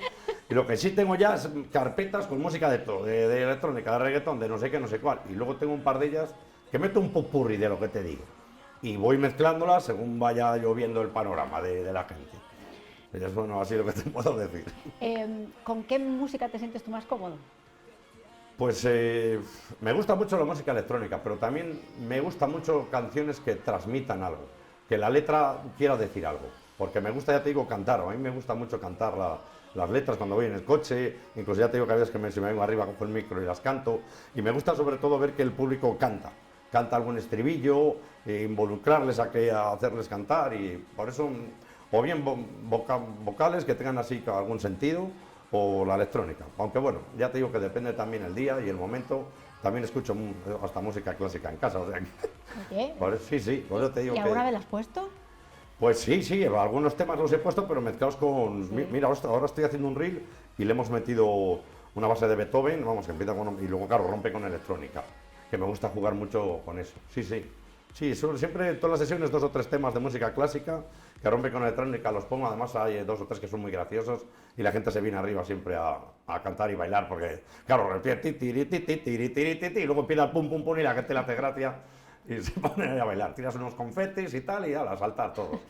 y lo que sí tengo ya es carpetas con música de todo, de electrónica, de reggaetón, de no sé qué, no sé cuál. Y luego tengo un par de ellas que meto un popurrí de lo que te digo. Y voy mezclándolas según vaya yo viendo el panorama de la gente. Es bueno, así lo que te puedo decir. ¿Con qué música te sientes tú más cómodo? Pues me gusta mucho la música electrónica, pero también me gustan mucho canciones que transmitan algo, que la letra quiera decir algo, porque me gusta, ya te digo, cantar. A mí me gusta mucho cantar las letras cuando voy en el coche, incluso ya te digo que a veces que si me vengo arriba cojo el micro y las canto, y me gusta sobre todo ver que el público canta algún estribillo, involucrarles a hacerles cantar, y por eso, o bien vocales que tengan así algún sentido, o la electrónica, aunque bueno, ya te digo que depende también el día y el momento. También escucho hasta música clásica en casa, o sea que... Sí, por eso te digo. ¿Y alguna vez la has puesto? Pues sí, algunos temas los he puesto, pero mezclados con... Sí. Mira, ahora estoy haciendo un reel y le hemos metido una base de Beethoven, vamos, que empieza con... y luego, claro, rompe con electrónica, que me gusta jugar mucho con eso, sí. Sí, siempre en todas las sesiones 2 o 3 temas de música clásica que rompe con electrónica, los pongo. Además hay 2 o 3 que son muy graciosos y la gente se viene arriba siempre a cantar y bailar porque, claro, repite y luego empieza el pum pum pum y la gente le hace gracia y se pone a bailar, tiras unos confetes y tal y a saltar todos.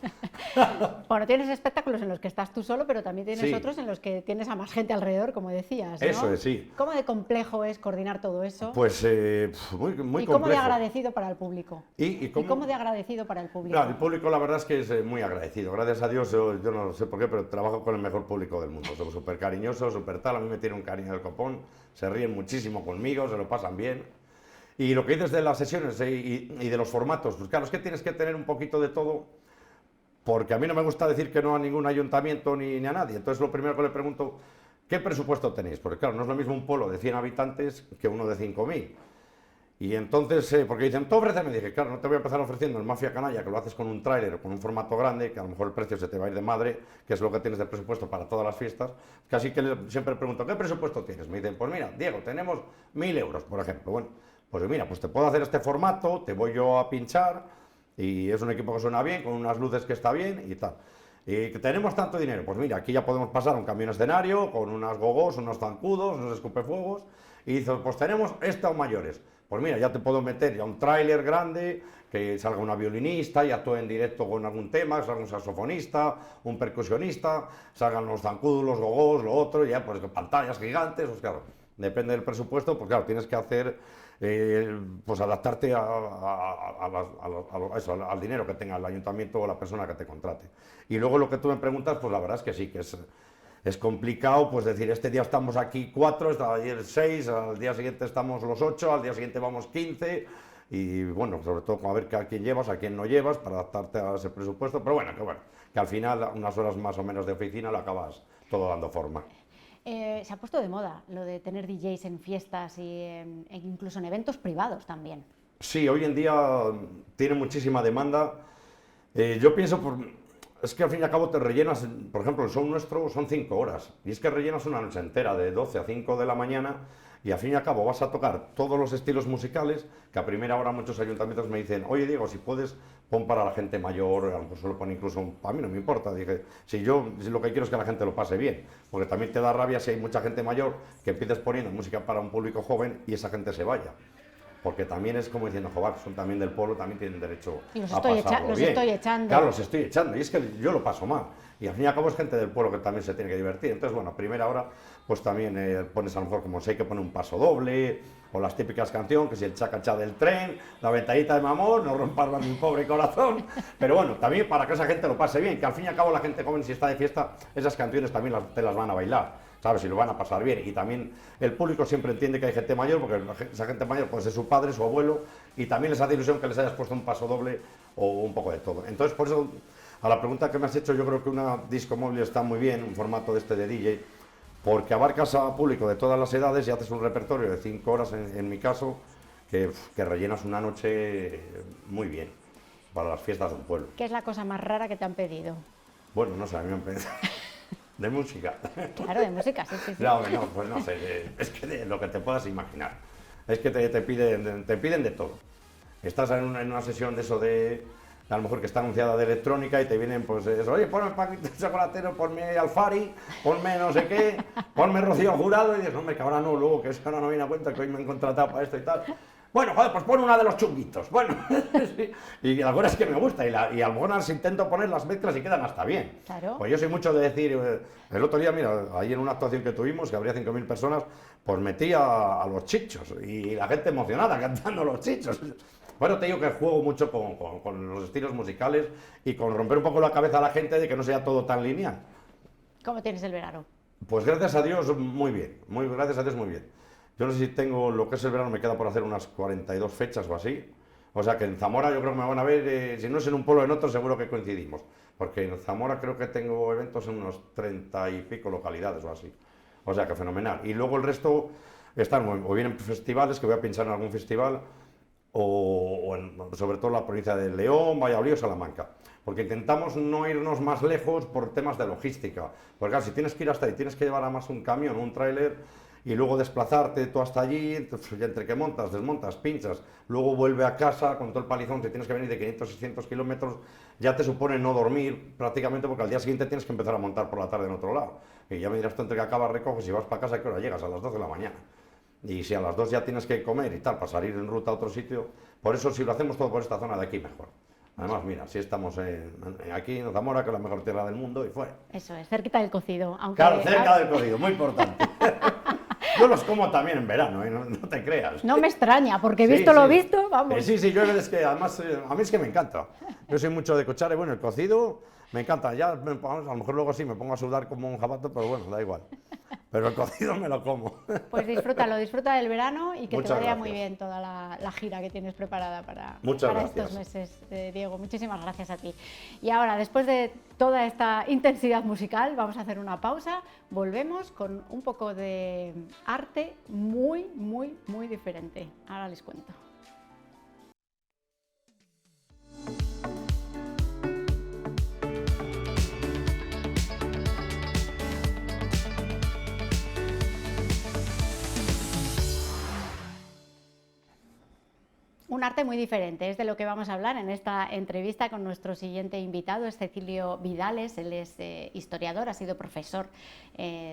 Bueno, tienes espectáculos en los que estás tú solo, pero también tienes otros en los que tienes a más gente alrededor, como decías, ¿no? Eso es, sí. ¿Cómo de complejo es coordinar todo eso? Pues muy complejo. ¿Y cómo de agradecido para el público? ¿Y cómo de agradecido para el público? Claro, el público la verdad es que es muy agradecido. Gracias a Dios, yo no sé por qué, pero trabajo con el mejor público del mundo. Son súper cariñosos, súper tal, a mí me tiene un cariño del copón, se ríen muchísimo conmigo, se lo pasan bien. Y lo que dices de las sesiones y de los formatos, pues claro, es que tienes que tener un poquito de todo, porque a mí no me gusta decir que no a ningún ayuntamiento ni a nadie. Entonces lo primero que le pregunto, ¿qué presupuesto tenéis? Porque claro, no es lo mismo un pueblo de 100 habitantes que uno de 5.000. Y entonces, porque dicen, tú ofréceme, dije, claro, no te voy a empezar ofreciendo el Mafia Canalla, que lo haces con un tráiler o con un formato grande, que a lo mejor el precio se te va a ir de madre, que es lo que tienes de presupuesto para todas las fiestas. Casi que siempre pregunto, ¿qué presupuesto tienes? Me dicen, pues mira, Diego, tenemos 1.000 euros, por ejemplo. Bueno, pues mira, pues te puedo hacer este formato, te voy yo a pinchar, y es un equipo que suena bien, con unas luces que está bien y tal. Y que tenemos tanto dinero, pues mira, aquí ya podemos pasar un camión escenario, con unas gogos, unos zancudos, unos escupefuegos, y dices, pues tenemos esta o mayores. Pues mira, ya te puedo meter ya un tráiler grande, que salga una violinista y actúe en directo con algún tema, salga un saxofonista, un percusionista, salgan los zancudos, los gogos, lo otro, y ya pues pantallas gigantes, pues claro, depende del presupuesto, pues claro, tienes que hacer, pues adaptarte al dinero que tenga el ayuntamiento o la persona que te contrate. Y luego lo que tú me preguntas, pues la verdad es que sí, que es complicado, pues decir, este día estamos aquí 4, ayer 6, al día siguiente estamos los 8, al día siguiente vamos 15, y bueno, sobre todo a ver a quién llevas, a quién no llevas, para adaptarte a ese presupuesto, pero bueno, que al final unas horas más o menos de oficina lo acabas todo dando forma. Se ha puesto de moda lo de tener DJs en fiestas e incluso en eventos privados también. Sí, hoy en día tiene muchísima demanda. Yo pienso, es que al fin y al cabo te rellenas, por ejemplo, el show nuestro son 5 horas, y es que rellenas una noche entera, de 12 a 5 de la mañana, y al fin y al cabo vas a tocar todos los estilos musicales, que a primera hora muchos ayuntamientos me dicen, oye Diego, si puedes, pon para la gente mayor, a lo mejor solo pon incluso, a mí no me importa, dije, si lo que quiero es que la gente lo pase bien, porque también te da rabia si hay mucha gente mayor que empieces poniendo música para un público joven y esa gente se vaya. porque también es como diciendo, joder, son también del pueblo, también tienen derecho a los pasarlo bien. estoy echando. Claro, los estoy echando, y es que yo lo paso mal. Y al fin y al cabo es gente del pueblo que también se tiene que divertir. Entonces, bueno, a primera hora, pues también pones a lo mejor como si hay que poner un paso doble, o las típicas canciones, que si el chacachá del tren, la ventanita de mamón, no rompas mi pobre corazón. Pero bueno, también para que esa gente lo pase bien, que al fin y al cabo la gente joven, si está de fiesta, esas canciones también te las van a bailar, ¿sabes? Y lo van a pasar bien. Y también el público siempre entiende que hay gente mayor, porque esa gente mayor puede ser su padre, su abuelo, y también les hace ilusión que les hayas puesto un paso doble o un poco de todo. Entonces, por eso, a la pregunta que me has hecho, yo creo que una disco móvil está muy bien, un formato de este de DJ, porque abarcas a público de todas las edades y haces un repertorio de 5 horas, en mi caso, que rellenas una noche muy bien para las fiestas del pueblo. ¿Qué es la cosa más rara que te han pedido? Bueno, no sé, a mí me han pedido de música. Claro, de música, sí, sí. No, no, pues no sé, es que de lo que te puedas imaginar. Es que te piden de todo. Estás en una sesión de eso de, a lo mejor que está anunciada de electrónica y te vienen pues eso, oye, ponme Paquito Chocolatero, ponme Alfari, ponme no sé qué, ponme Rocío Jurado, y dices, hombre, que ahora no, luego que es que ahora no viene a cuenta que hoy me han contratado para esto y tal. Bueno, joder, pues pon una de los chunguitos. Bueno, sí. Y algunas es que me gusta, y a lo mejor las intento poner las mezclas y quedan hasta bien. Claro. Pues yo soy mucho de decir, el otro día, mira, ahí en una actuación que tuvimos, que habría 5.000 personas, pues metí a los Chichos, y la gente emocionada cantando los Chichos. Bueno, te digo que juego mucho con los estilos musicales y con romper un poco la cabeza a la gente de que no sea todo tan lineal. ¿Cómo tienes el verano? Pues gracias a Dios, muy bien, gracias a Dios, muy bien. Yo no sé si tengo lo que es el verano, me queda por hacer unas 42 fechas o así. O sea que en Zamora yo creo que me van a ver, si no es en un pueblo o en otro, seguro que coincidimos. Porque en Zamora creo que tengo eventos en unos 30 y pico localidades o así. O sea que fenomenal. Y luego el resto están o bien en festivales, que voy a pinchar en algún festival, sobre todo en la provincia de León, Valladolid o Salamanca. Porque intentamos no irnos más lejos por temas de logística. Porque claro, si tienes que ir hasta ahí, tienes que llevar a más un camión, un tráiler, y luego desplazarte tú hasta allí, entre que montas, desmontas, pinchas, luego vuelve a casa con todo el palizón, te tienes que venir de 500, 600 kilómetros, ya te supone no dormir prácticamente, porque al día siguiente tienes que empezar a montar por la tarde en otro lado. Y ya me dirás tú, entre que acabas, recoges y vas para casa, ¿a qué hora llegas? A las 12 de la mañana. Y si a las 2 ya tienes que comer y tal, para salir en ruta a otro sitio, por eso si lo hacemos todo por esta zona de aquí, mejor. Además, mira, si estamos aquí en Zamora, que es la mejor tierra del mundo, y fuera. Eso es, cerquita del cocido. Aunque... Claro, cerca del cocido, muy importante. Yo los como también en verano, no te creas. No me extraña, porque visto lo visto, vamos. Sí, yo es que además, a mí es que me encanta. Yo soy mucho de cochar y bueno, el cocido me encanta. Ya, a lo mejor luego sí me pongo a sudar como un jabato, pero bueno, da igual. Pero el cocido me lo como. Pues disfrútalo, disfruta del verano y que Muchas te vaya gracias. muy bien toda la gira que tienes preparada para gracias. estos meses, Diego. Muchísimas gracias a ti. Y ahora, después de toda esta intensidad musical, vamos a hacer una pausa. Volvemos con un poco de arte muy, muy, muy diferente. Ahora les cuento. Un arte muy diferente, es de lo que vamos a hablar en esta entrevista con nuestro siguiente invitado, es Cecilio Vidales. Él es historiador, ha sido profesor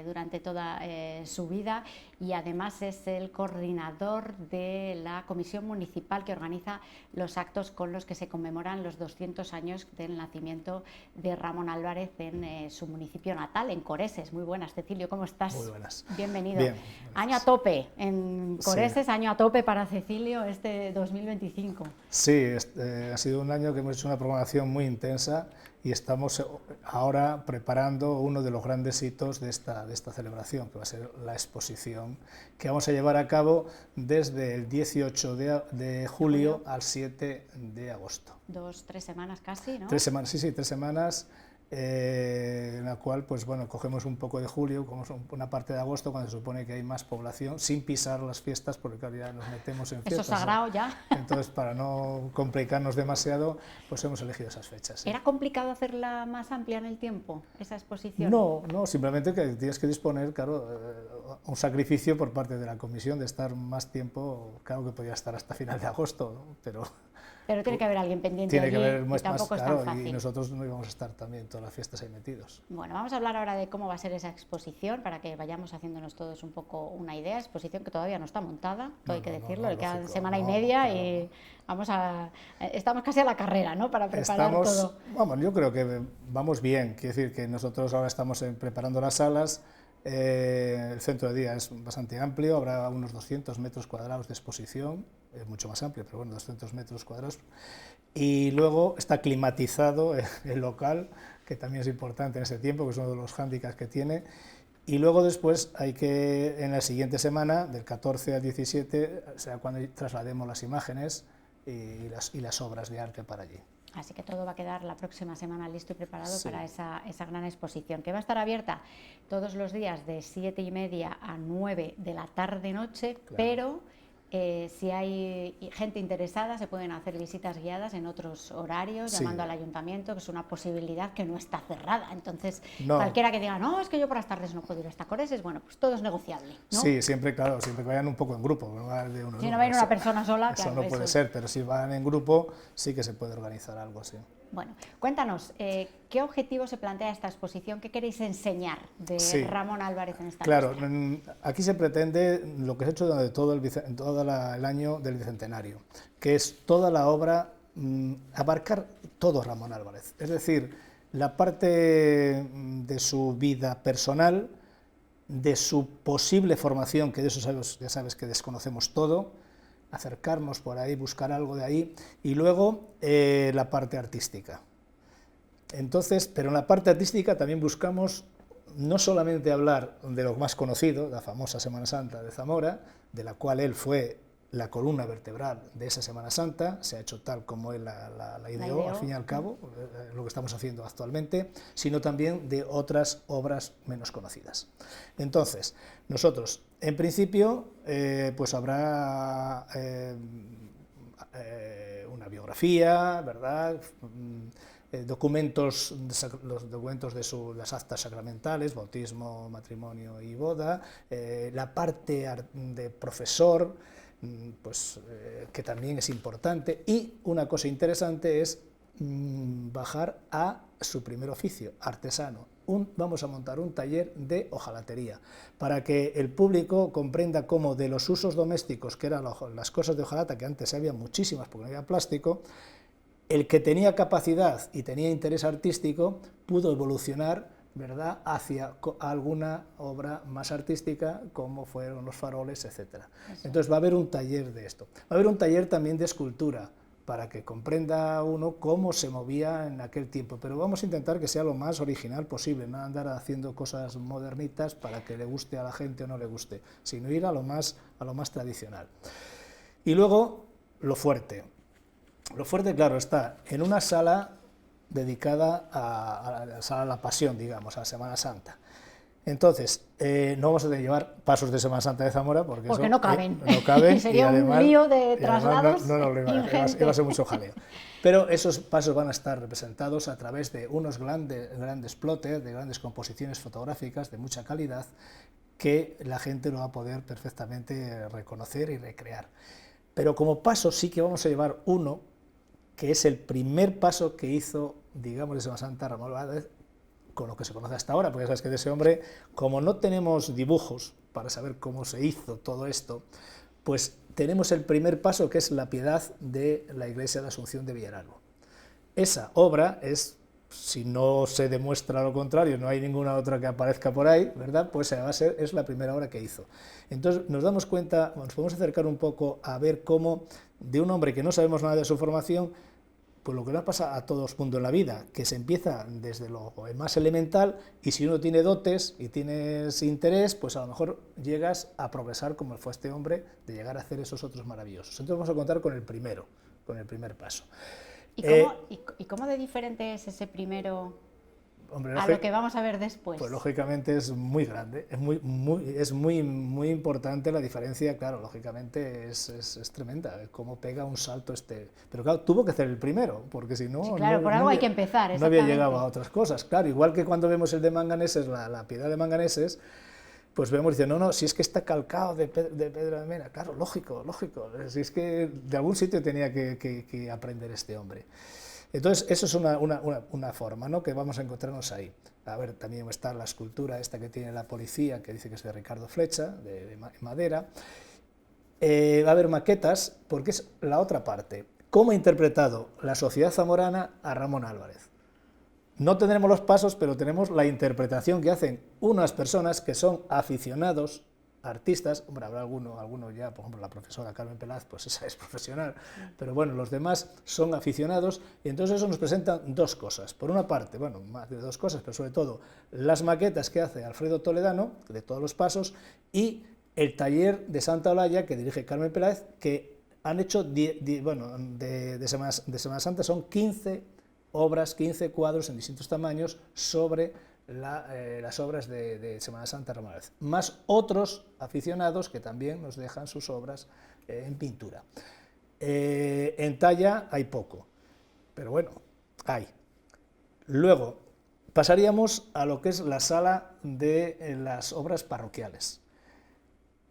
durante toda su vida y además es el coordinador de la comisión municipal que organiza los actos con los que se conmemoran los 200 años del nacimiento de Ramón Álvarez en su municipio natal, en Coreses. Muy buenas, Cecilio, ¿cómo estás? Muy buenas. Bienvenido. Bien, año a tope en Coreses, sí. Año a tope para Cecilio este 2025. Sí, ha sido un año que hemos hecho una programación muy intensa y estamos ahora preparando uno de los grandes hitos de esta celebración, que va a ser la exposición que vamos a llevar a cabo desde el 18 de julio al 7 de agosto. 2-3 semanas casi, ¿no? 3 semanas, sí, 3 semanas. En la cual, pues bueno, cogemos un poco de julio, como una parte de agosto, cuando se supone que hay más población, sin pisar las fiestas, porque claro, ya nos metemos en fiestas. Eso sagrado ya. Entonces, para no complicarnos demasiado, pues hemos elegido esas fechas. ¿Sí? ¿Era complicado hacerla más amplia en el tiempo, esa exposición? No, simplemente que tienes que disponer, claro, un sacrificio por parte de la comisión de estar más tiempo, claro que podía estar hasta final de agosto, ¿no? Pero tiene que haber alguien pendiente tiene allí, que haber y más, tampoco es claro, tan fácil. y nosotros no íbamos a estar también todas las fiestas ahí metidos. Bueno, vamos a hablar ahora de cómo va a ser esa exposición para que vayamos haciéndonos todos un poco una idea. Exposición que todavía no está montada, todo hay que decirlo, le quedan semana y media y estamos casi a la carrera, ¿no? Para preparar todo. Vamos, yo creo que vamos bien, quiere decir que nosotros ahora estamos preparando las salas. El centro de día es bastante amplio, habrá unos 200 metros cuadrados de exposición, es mucho más amplio, pero bueno, 200 metros cuadrados. Y luego está climatizado el local, que también es importante en ese tiempo, que es uno de los hándicaps que tiene. Y luego después hay que, en la siguiente semana, del 14 al 17, será cuando traslademos las imágenes y las obras de arte para allí. Así que todo va a quedar la próxima semana listo y preparado para esa gran exposición, que va a estar abierta todos los días de 7:30 a 9 de la tarde-noche, claro. Pero si hay gente interesada se pueden hacer visitas guiadas en otros horarios, llamando al ayuntamiento, que es una posibilidad que no está cerrada. Entonces, cualquiera que diga, no, es que yo por las tardes no puedo ir hasta Coreses, bueno, pues todo es negociable, ¿no? Sí, siempre, claro, siempre que vayan un poco en grupo. No de uno, si no va a ir una persona sola, eso claro, no puede ser, pero si van en grupo sí que se puede organizar algo, sí. Bueno, cuéntanos, ¿qué objetivo se plantea esta exposición? ¿Qué queréis enseñar de Ramón Álvarez en esta Claro, muestra? aquí se pretende lo que se ha hecho durante todo el año del Bicentenario, que es toda la obra, abarcar todo Ramón Álvarez, es decir, la parte de su vida personal, de su posible formación, que de eso ya sabes que desconocemos todo, acercarnos por ahí, buscar algo de ahí, y luego la parte artística. Entonces, pero en la parte artística también buscamos no solamente hablar de lo más conocido, la famosa Semana Santa de Zamora, de la cual él fue la columna vertebral de esa Semana Santa, se ha hecho tal como él la ideó, al fin y al cabo, lo que estamos haciendo actualmente, sino también de otras obras menos conocidas. Entonces, nosotros, en principio, pues habrá una biografía, ¿verdad?, los documentos de las actas sacramentales, bautismo, matrimonio y boda, la parte de profesor, pues, que también es importante, y una cosa interesante es bajar a su primer oficio, artesano. Vamos a montar un taller de hojalatería, para que el público comprenda cómo de los usos domésticos, que eran las cosas de hojalata, que antes había muchísimas porque no había plástico, el que tenía capacidad y tenía interés artístico pudo evolucionar, ¿verdad?, hacia alguna obra más artística, como fueron los faroles, etc. Entonces va a haber un taller de esto. Va a haber un taller también de escultura, para que comprenda uno cómo se movía en aquel tiempo, pero vamos a intentar que sea lo más original posible, no andar haciendo cosas modernitas para que le guste a la gente o no le guste, sino ir a lo más tradicional. Y luego, lo fuerte. Lo fuerte, claro, está en una sala dedicada a la sala de la Pasión, digamos, a la Semana Santa. Entonces, no vamos a llevar pasos de Semana Santa de Zamora porque eso, no caben. No caben. Sería además, un lío de traslados. Iba a ser mucho jaleo. Pero esos pasos van a estar representados a través de unos grandes plotters, de grandes composiciones fotográficas de mucha calidad, que la gente lo va a poder perfectamente reconocer y recrear. Pero como paso sí que vamos a llevar uno, que es el primer paso que hizo, digamos, de Semana Santa Ramón Álvarez, con lo que se conoce hasta ahora, porque sabes que de ese hombre, como no tenemos dibujos para saber cómo se hizo todo esto, pues tenemos el primer paso, que es la Piedad de la Iglesia de Asunción de Villaralbo. Esa obra es, si no se demuestra lo contrario, no hay ninguna otra que aparezca por ahí, ¿verdad?, pues es la primera obra que hizo. Entonces nos damos cuenta, nos podemos acercar un poco a ver cómo de un hombre que no sabemos nada de su formación, pues lo que nos pasa a todo mundo en la vida, que se empieza desde lo más elemental, y si uno tiene dotes y tienes interés, pues a lo mejor llegas a progresar como fue este hombre, de llegar a hacer esos otros maravillosos. Entonces vamos a contar con el primer paso. ¿Y cómo de diferente es ese primero hombre, a lo que vamos a ver después? Pues lógicamente es muy grande, es muy importante la diferencia, claro, lógicamente es tremenda, cómo pega un salto este. Pero claro, tuvo que hacer el primero, porque si no... Sí, claro, por algo hay que empezar, no había llegado a otras cosas. Claro, igual que cuando vemos el de Manganeses, la Piedad de Manganeses, pues vemos, dice, no, si es que está calcado de Pedro de Mena. Claro, lógico, si es que de algún sitio tenía que aprender este hombre. Entonces, eso es una forma, ¿no?, que vamos a encontrarnos ahí. A ver, también está la escultura esta que tiene la policía, que dice que es de Ricardo Flecha, de madera. Va a haber maquetas, porque es la otra parte. ¿Cómo ha interpretado la sociedad zamorana a Ramón Álvarez? No tendremos los pasos, pero tenemos la interpretación que hacen unas personas que son aficionados, artistas. Hombre, habrá alguno ya, por ejemplo, la profesora Carmen Pelaz, pues esa es profesional, pero bueno, los demás son aficionados, y entonces eso nos presenta dos cosas. Por una parte, bueno, más de dos cosas, pero sobre todo las maquetas que hace Alfredo Toledano, de todos los pasos, y el taller de Santa Olalla, que dirige Carmen Peláez, que han hecho, de Semana Santa son 15 obras, 15 cuadros en distintos tamaños sobre las obras de Semana Santa Ramón Álvarez, más otros aficionados que también nos dejan sus obras en pintura. En talla hay poco, pero bueno, hay. Luego pasaríamos a lo que es la sala de las obras parroquiales.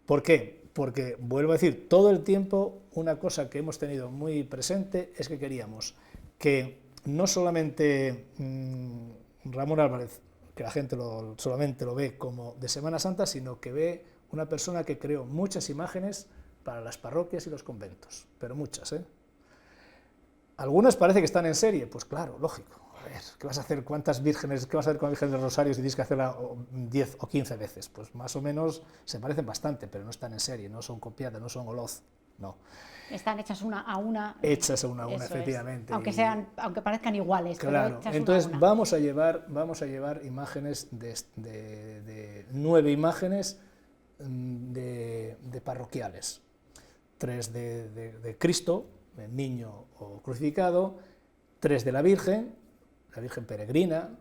¿Por qué? Porque, vuelvo a decir, todo el tiempo una cosa que hemos tenido muy presente es que queríamos que no solamente Ramón Álvarez, que la gente solamente lo ve como de Semana Santa, sino que ve una persona que creó muchas imágenes para las parroquias y los conventos, pero muchas, ¿eh? Algunas parece que están en serie, pues claro, lógico. A ver, ¿qué vas a hacer? ¿Cuántas vírgenes? ¿Qué vas a hacer con la Virgen del Rosario si tienes que hacerla 10 o 15 veces? Pues más o menos se parecen bastante, pero no están en serie, no son copiadas, no son Oloz, no. Están hechas una a una. Hechas una a una, efectivamente. Aunque parezcan iguales, claro, pero hechas entonces una a una. vamos a llevar imágenes de 9 imágenes de parroquiales. 3 de Cristo, el niño o crucificado, 3 de la Virgen peregrina,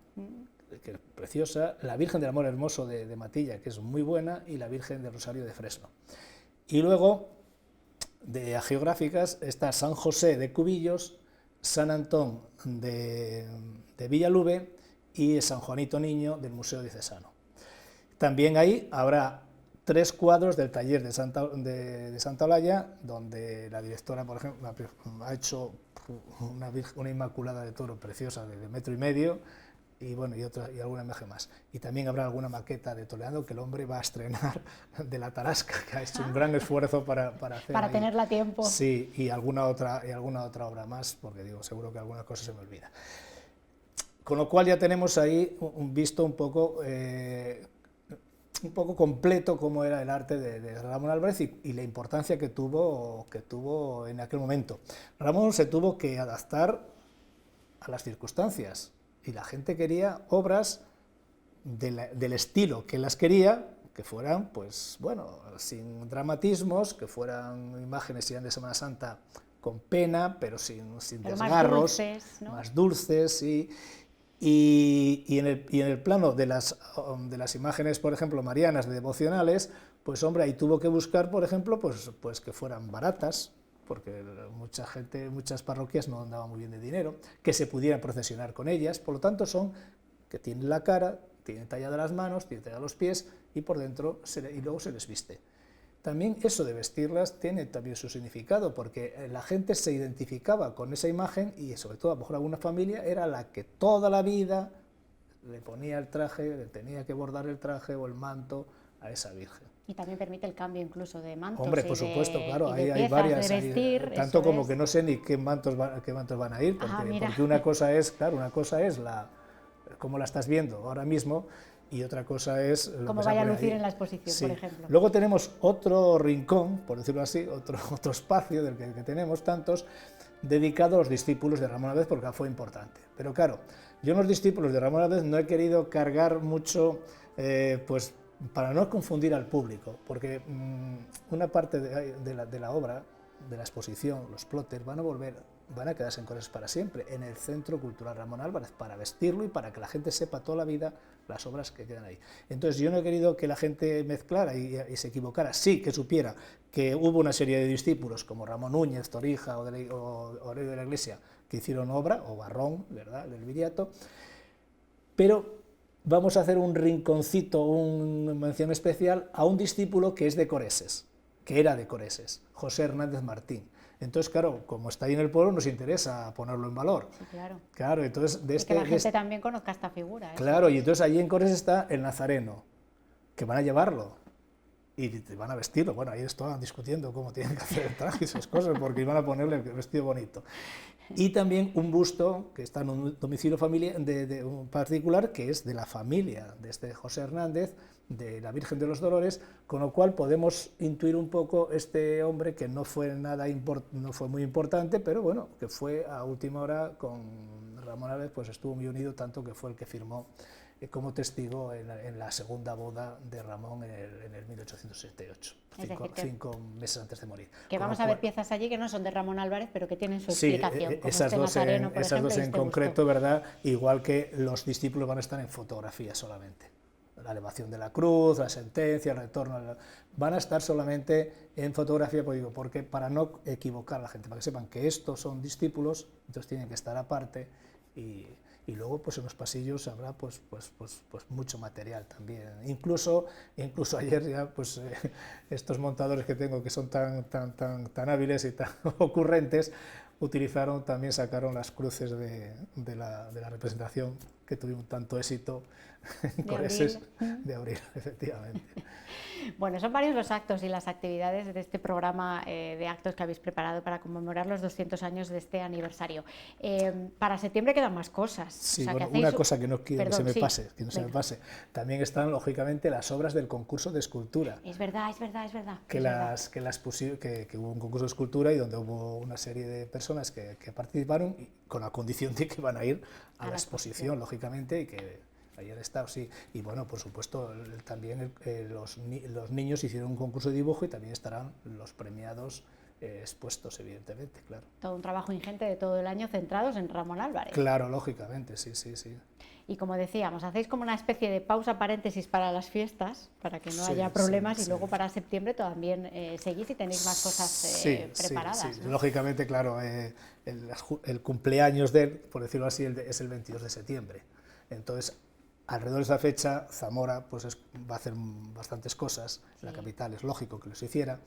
que es preciosa, la Virgen del Amor Hermoso de Matilla, que es muy buena, y la Virgen del Rosario de Fresno. Y luego, de hagiográficas, está San José de Cubillos, San Antón de Villalube y San Juanito Niño del Museo Diocesano. También ahí habrá 3 cuadros del taller de Santa Olalla, donde la directora, por ejemplo, ha hecho una Inmaculada de Toro preciosa de 1,5 metros, y bueno, y alguna imagen más. Y también habrá alguna maqueta de Toledano que el hombre va a estrenar de la Tarasca, que ha hecho un gran esfuerzo para hacer. Para ahí. tenerla a tiempo. Sí, y alguna otra obra más, porque digo, seguro que alguna cosa se me olvida. Con lo cual ya tenemos ahí visto un poco completo cómo era el arte de Ramón Álvarez y la importancia que tuvo en aquel momento. Ramón se tuvo que adaptar a las circunstancias y la gente quería obras del estilo que las quería, que fueran, pues bueno, sin dramatismos, que fueran imágenes si eran de Semana Santa con pena, pero sin desgarros, más dulces, ¿no? Más dulces y en el plano de las imágenes, por ejemplo, marianas, devocionales, pues hombre, ahí tuvo que buscar, por ejemplo, pues que fueran baratas, porque muchas parroquias no andaban muy bien de dinero, que se pudiera procesionar con ellas, por lo tanto que tienen la cara, tienen tallada las manos, tienen tallada los pies, y por dentro, y luego se les viste. También eso de vestirlas tiene también su significado, porque la gente se identificaba con esa imagen y sobre todo a lo mejor alguna familia era la que toda la vida le ponía el traje, le tenía que bordar el traje o el manto a esa Virgen. Y también permite el cambio incluso de mantos. Hombre, por supuesto, claro, ahí hay piezas, varias, de vestir, tanto como que no sé ni qué mantos van a ir, porque una cosa es, cómo la estás viendo ahora mismo, y otra cosa es cómo vaya a lucir en la exposición, sí. Por ejemplo. Luego tenemos otro rincón, por decirlo así, otro espacio del que tenemos tantos, dedicado a los discípulos de Ramón Álvarez, porque fue importante. Pero claro, yo en los discípulos de Ramón Álvarez no he querido cargar mucho, pues para no confundir al público, porque una parte de la obra, de la exposición, los plotters, van a quedarse en Corres para siempre, en el Centro Cultural Ramón Álvarez, para vestirlo y para que la gente sepa toda la vida las obras que quedan ahí. Entonces yo no he querido que la gente mezclara y se equivocara, sí que supiera que hubo una serie de discípulos como Ramón Núñez, Torija o Aurelio de la Iglesia que hicieron obra, o Barrón, ¿verdad?, del Viriato, pero vamos a hacer un rinconcito, una mención especial a un discípulo que es de Coreses, que era de Coreses, José Hernández Martín. Entonces, claro, como está ahí en el pueblo, nos interesa ponerlo en valor. Sí, claro. Claro, entonces Y que la gente también conozca esta figura. Claro, y entonces allí en Coreses está el Nazareno, que van a llevarlo y te van a vestirlo. Bueno, ahí estaban discutiendo cómo tienen que hacer el traje y esas cosas, porque iban a ponerle el vestido bonito. Y también un busto que está en un domicilio de un particular, que es de la familia de este José Hernández, de la Virgen de los Dolores, con lo cual podemos intuir un poco este hombre que no fue muy importante, pero bueno, que fue a última hora con Ramón Álvarez, pues estuvo muy unido, tanto que fue el que firmó como testigo en la segunda boda de Ramón en el 1868, cinco meses antes de morir. Que vamos a ver piezas allí que no son de Ramón Álvarez, pero que tienen su explicación. Como esas Nazareno, por esas ejemplo, dos en concreto, ¿verdad? Igual que los discípulos van a estar en fotografía solamente. La elevación de la cruz, la sentencia, el retorno, van a estar solamente en fotografía, pues digo, porque para no equivocar a la gente, para que sepan que estos son discípulos, entonces tienen que estar aparte y luego pues en los pasillos habrá pues mucho material también. Incluso ayer ya pues estos montadores que tengo que son tan hábiles y tan ocurrentes, sacaron las cruces de la representación que tuvimos tanto éxito en Coreses de abril, efectivamente. Bueno, son varios los actos y las actividades de este programa de actos que habéis preparado para conmemorar los 200 años de este aniversario. Para septiembre quedan más cosas. Sí, o sea, bueno, que hacéis... una cosa que no quiero que se me pase, Venga. También están, lógicamente, las obras del concurso de escultura. Es verdad. Que hubo un concurso de escultura y donde hubo una serie de personas que participaron con la condición de que van a ir a la exposición, lógicamente, y que ayer está, sí. Y bueno, por supuesto, también los niños hicieron un concurso de dibujo y también estarán los premiados expuestos, evidentemente, claro. Todo un trabajo ingente de todo el año centrados en Ramón Álvarez. Claro, lógicamente, sí. Y como decíamos, hacéis como una especie de pausa paréntesis para las fiestas, para que no haya problemas, y luego para septiembre también seguís y tenéis más cosas preparadas. Sí. ¿No? Lógicamente, claro, el cumpleaños de él, por decirlo así, es el 22 de septiembre. Entonces, alrededor de esa fecha, Zamora pues va a hacer bastantes cosas, la capital es lógico que los hiciera,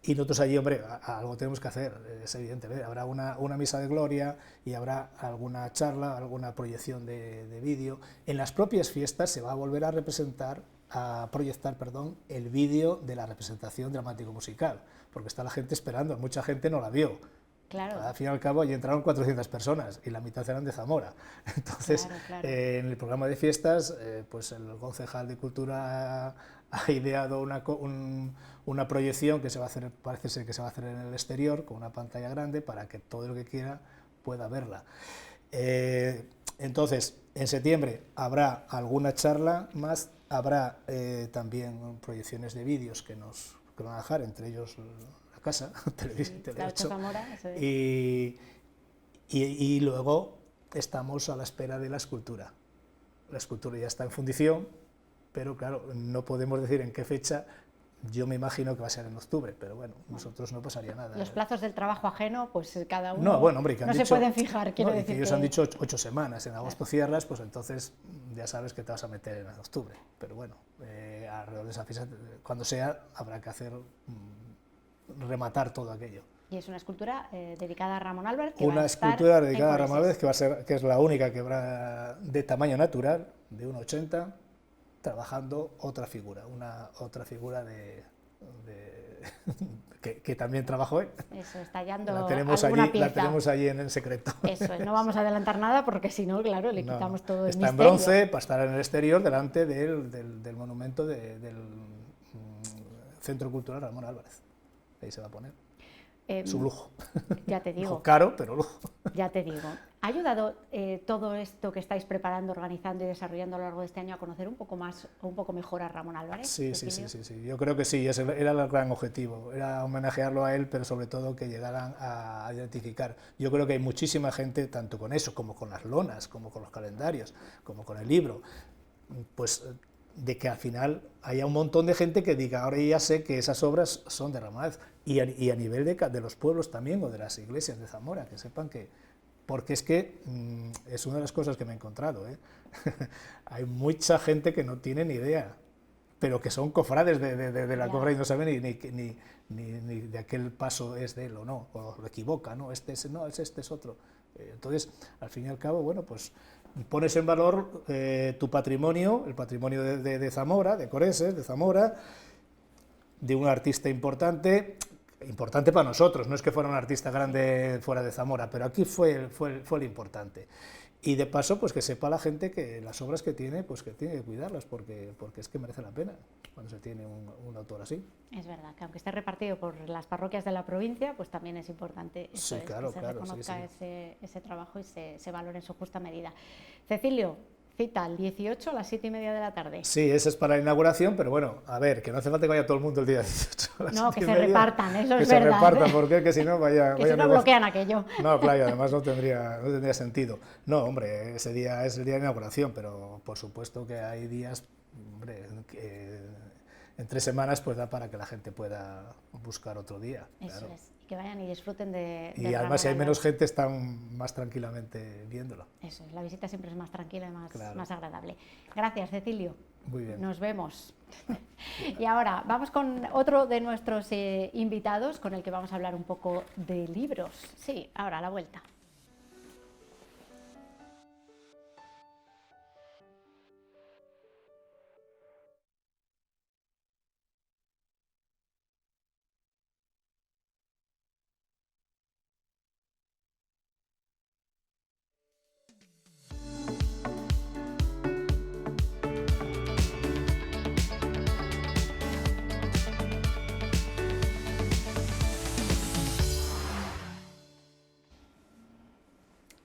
y nosotros allí, hombre, algo tenemos que hacer, es evidente, habrá una misa de gloria y habrá alguna charla, alguna proyección de vídeo. En las propias fiestas se va a volver a proyectar el vídeo de la representación dramático-musical, porque está la gente esperando, mucha gente no la vio. Claro. Al fin y al cabo, allí entraron 400 personas y la mitad eran de Zamora. Entonces, claro. En el programa de fiestas, pues el concejal de Cultura ha ideado una proyección que parece ser que se va a hacer en el exterior, con una pantalla grande, para que todo el que quiera pueda verla. Entonces, en septiembre habrá alguna charla más, habrá también proyecciones de vídeos que nos van a dejar, entre ellos casa, Tele8 Zamora, y luego estamos a la espera de la escultura. La escultura ya está en fundición, pero claro, no podemos decir en qué fecha. Yo me imagino que va a ser en octubre, pero bueno, nosotros no pasaría nada. Los plazos del trabajo ajeno, pues cada uno no, bueno, hombre, se pueden fijar, quiero decir. Ellos han dicho 8 semanas, en agosto cierras, pues entonces ya sabes que te vas a meter en octubre. Pero bueno, alrededor de esa fecha, cuando sea, habrá que rematar todo aquello. Y es una escultura dedicada a Ramón Álvarez. Una escultura dedicada a Ramón Álvarez, que es la única que habrá de tamaño natural, de 1,80, trabajando otra figura que también trabajó él. Eso, estallando la tenemos allí en secreto. Eso, no vamos a adelantar nada porque si no, claro, le quitamos todo el misterio. Está en bronce para estar en el exterior, delante del monumento del Centro Cultural Ramón Álvarez. Ahí se va a poner. Su lujo. Ya te digo. Caro, pero lujo. Ya te digo. ¿Ha ayudado todo esto que estáis preparando, organizando y desarrollando a lo largo de este año a conocer un poco más o un poco mejor a Ramón Álvarez? Sí. Yo creo que sí, ese era el gran objetivo. Era homenajearlo a él, pero sobre todo que llegaran a identificar. Yo creo que hay muchísima gente, tanto con eso, como con las lonas, como con los calendarios, como con el libro, pues de que al final haya un montón de gente que diga, ahora ya sé que esas obras son de Ramón Álvarez, y a nivel de los pueblos también, o de las iglesias de Zamora, que sepan que porque es que es una de las cosas que me he encontrado, ¿eh? Hay mucha gente que no tiene ni idea, pero que son cofrades de la cofradía y no saben ni de aquel paso es de él o no, o lo equivoca, no, este es, no, este es otro. Entonces, al fin y al cabo, bueno, pues pones en valor tu patrimonio, el patrimonio de Zamora, de Coreses, de Zamora, de un artista importante para nosotros, no es que fuera un artista grande fuera de Zamora, pero aquí fue lo importante. Y de paso, pues que sepa la gente que las obras que tiene, pues que tiene que cuidarlas, porque es que merece la pena cuando se tiene un autor así. Es verdad, que aunque esté repartido por las parroquias de la provincia, pues también es importante eso, sí, claro, que se claro, reconozca sí. ese trabajo y se valore en su justa medida. Cecilio, cita el 18 a las 7:30 de la tarde. Sí, ese es para la inauguración, pero bueno, a ver, que no hace falta que vaya todo el mundo el día 18 a las No, que 7:30. se repartan, eso es verdad. verdad. Que se repartan, porque que si no vaya... Que si no bloquean aquello. No, claro, y además no tendría sentido. No, hombre, ese día es el día de inauguración, pero por supuesto que hay días, hombre, en 3 semanas pues da para que la gente pueda buscar otro día. Eso claro. es, que vayan y disfruten de Y además si hay menos gente están más tranquilamente viéndolo. Eso es, la visita siempre es más tranquila y Claro. más agradable. Gracias, Cecilio. Muy bien. Nos vemos. Y ahora vamos con otro de nuestros invitados con el que vamos a hablar un poco de libros. Sí, ahora a la vuelta.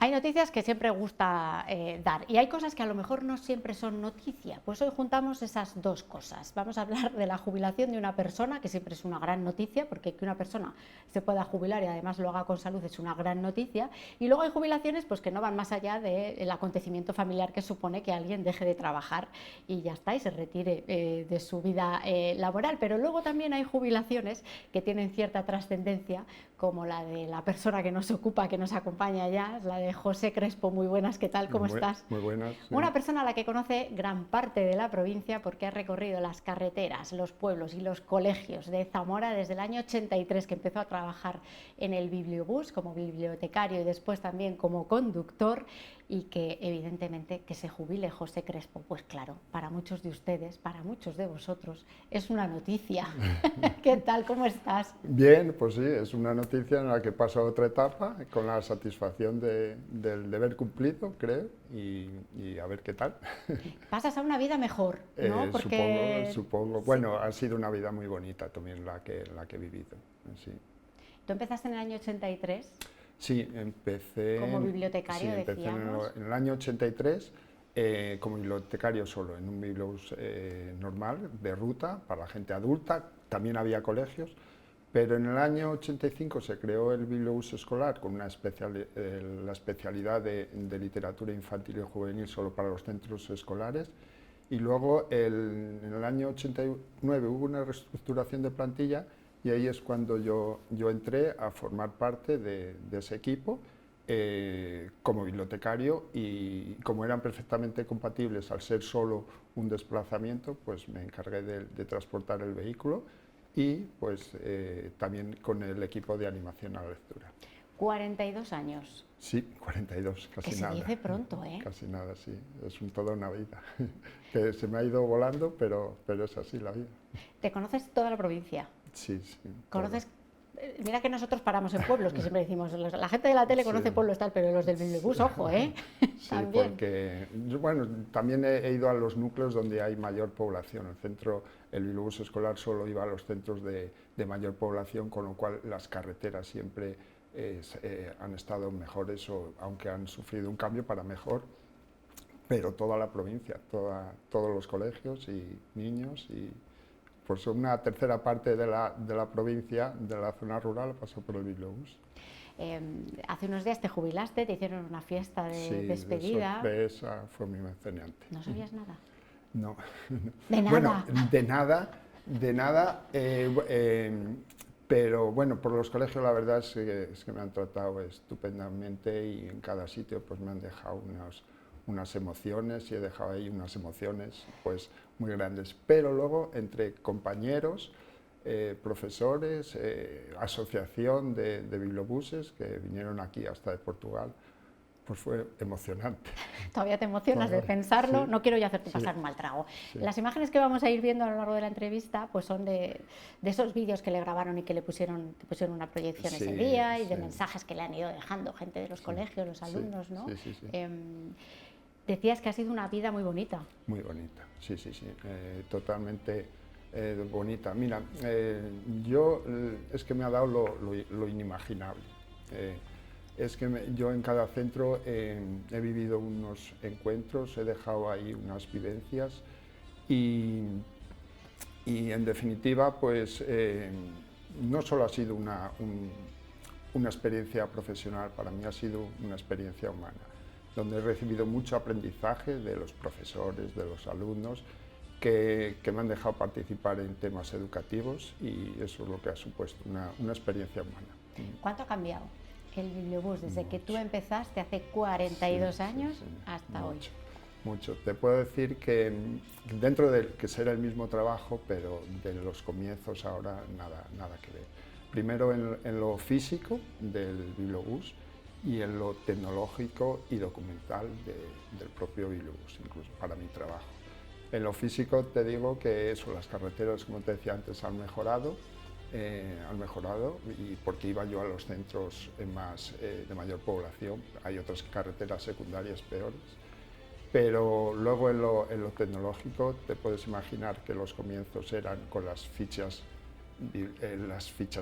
Hay noticias que siempre gusta dar y hay cosas que a lo mejor no siempre son noticia, pues hoy juntamos esas dos cosas. Vamos a hablar de la jubilación de una persona, que siempre es una gran noticia, porque que una persona se pueda jubilar y además lo haga con salud es una gran noticia, y luego hay jubilaciones pues, que no van más allá del acontecimiento familiar que supone que alguien deje de trabajar y ya está, y se retire de su vida laboral, pero luego también hay jubilaciones que tienen cierta trascendencia, como la de la persona que nos ocupa, que nos acompaña ya, la de José Crespo. Muy buenas, ¿qué tal? ¿Cómo estás? Muy buenas. Sí. Una persona a la que conoce gran parte de la provincia porque ha recorrido las carreteras, los pueblos y los colegios de Zamora desde el año 83, que empezó a trabajar en el bibliobús como bibliotecario y después también como conductor, y que evidentemente que se jubile José Crespo, pues claro, para muchos de ustedes, para muchos de vosotros, es una noticia. ¿Qué tal? ¿Cómo estás? Bien, pues sí, es una noticia en la que paso a otra etapa con la satisfacción del deber cumplido, creo, y a ver qué tal. Pasas a una vida mejor, ¿no? Porque... Supongo. Bueno, ha sido una vida muy bonita también la que he vivido. Sí. ¿Tú empezaste en el año 83? Sí, empecé... ¿Como bibliotecario, decíamos? En el año 83 como bibliotecario solo, en un bibliobús normal, de ruta, para la gente adulta. También había colegios, pero en el año 85 se creó el bibliobús escolar con la especialidad de literatura infantil y juvenil solo para los centros escolares. Y luego en el año 89 hubo una reestructuración de plantilla y ahí es cuando yo entré a formar parte de ese equipo como bibliotecario, y como eran perfectamente compatibles al ser solo un desplazamiento, pues me encargué de transportar el vehículo y pues también con el equipo de animación a la lectura. 42 años. Sí, 42, casi nada. Que se dice pronto, ¿eh? Casi nada, sí. Es toda una vida. Que se me ha ido volando, pero es así la vida. ¿Te conoces toda la provincia? Sí, sí. ¿Conoces? Mira que nosotros paramos en pueblos, que siempre decimos, la gente de la tele conoce pueblos tal, pero los del bibliobús, ojo, ¿eh? Sí, también. Porque, bueno, también he ido a los núcleos donde hay mayor población. El bibliobús escolar solo iba a los centros de mayor población, con lo cual las carreteras siempre han estado mejores, aunque han sufrido un cambio para mejor, pero toda la provincia, todos los colegios y niños, y pues una tercera parte de la provincia, de la zona rural, pasó por el bibliobús. Hace unos días te jubilaste, te hicieron una fiesta de despedida. Sí, de sorpresa, fue muy emocionante. ¿No sabías nada? No. ¿De nada? Bueno, de nada. Pero bueno, por los colegios la verdad es que me han tratado estupendamente y en cada sitio pues me han dejado unas emociones y he dejado ahí unas emociones pues muy grandes. Pero luego entre compañeros, profesores, asociación de bibliobuses que vinieron aquí hasta de Portugal, pues fue emocionante. Todavía te emocionas de pensarlo, Sí. no quiero ya hacerte Sí. pasar un mal trago. Sí. Las imágenes que vamos a ir viendo a lo largo de la entrevista pues son de esos vídeos que le grabaron y que le pusieron una proyección ese Sí, día y de sí. mensajes que le han ido dejando gente de los colegios, los alumnos, ¿no? Sí. Decías que ha sido una vida muy bonita. Muy bonita, sí, totalmente bonita. Mira, es que me ha dado lo inimaginable. Es que yo en cada centro he vivido unos encuentros, he dejado ahí unas vivencias y en definitiva, pues no solo ha sido una experiencia profesional, para mí ha sido una experiencia humana, donde he recibido mucho aprendizaje de los profesores, de los alumnos, que me han dejado participar en temas educativos y eso es lo que ha supuesto una experiencia humana. ¿Cuánto ha cambiado el bibliobús desde que tú empezaste hace 42 años hasta hoy? Mucho. Te puedo decir que dentro de que será el mismo trabajo, pero de los comienzos ahora nada que ver. Primero en lo físico del bibliobús y en lo tecnológico y documental del propio bibliobús, incluso para mi trabajo. En lo físico te digo que eso, las carreteras, como te decía antes, han mejorado y porque iba yo a los centros de mayor población, hay otras carreteras secundarias peores, pero luego en lo tecnológico te puedes imaginar que los comienzos eran con las fichas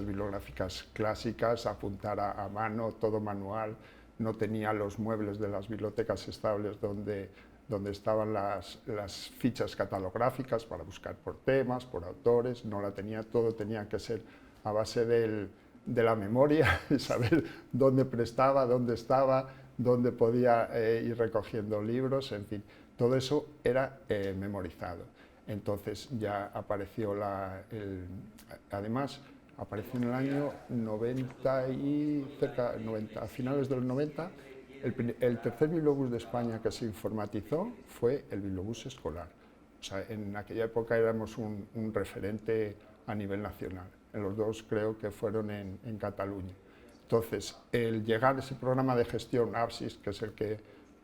bibliográficas clásicas, apuntar a mano, todo manual, no tenía los muebles de las bibliotecas estables donde estaban las fichas catalográficas para buscar por temas, por autores, no la tenía, todo tenía que ser a base de la memoria, saber dónde prestaba, dónde estaba, dónde podía ir recogiendo libros, en fin, todo eso era memorizado. Entonces ya apareció además apareció en el año 90 a finales de los 90, el tercer bibliobús de España que se informatizó fue el bibliobús escolar. O sea, en aquella época éramos un referente a nivel nacional. En los dos creo que fueron en Cataluña. Entonces, el llegar a ese programa de gestión APSIS, que es el que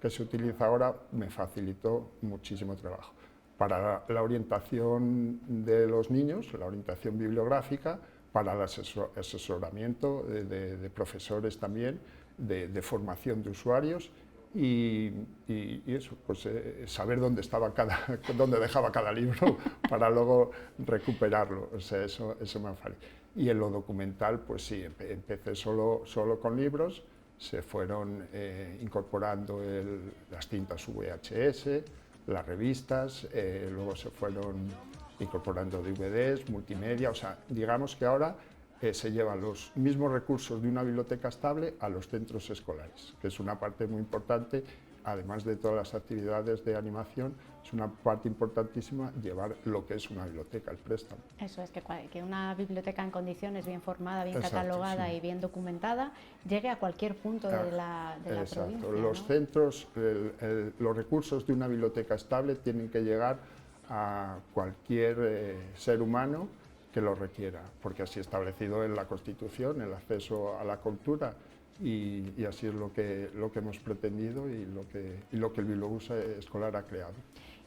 se utiliza ahora, me facilitó muchísimo trabajo. Para la orientación de los niños, la orientación bibliográfica, para el asesoramiento de profesores también, de formación de usuarios y eso, pues saber dónde dejaba cada libro para luego recuperarlo. O sea, eso me ha faltado. Y en lo documental, pues sí, empecé solo con libros, se fueron incorporando las cintas VHS, las revistas, luego se fueron incorporando DVDs, multimedia, o sea, digamos que ahora se llevan los mismos recursos de una biblioteca estable a los centros escolares, que es una parte muy importante, además de todas las actividades de animación, es una parte importantísima llevar lo que es una biblioteca, el préstamo. Eso es, que una biblioteca en condiciones, bien formada, bien Exacto, catalogada sí. y bien documentada, llegue a cualquier punto de la provincia. Los ¿no? centros, los recursos de una biblioteca estable tienen que llegar a cualquier ser humano que lo requiera, porque así establecido en la Constitución, el acceso a la cultura, y así es lo que hemos pretendido y lo que el bibliobús escolar ha creado.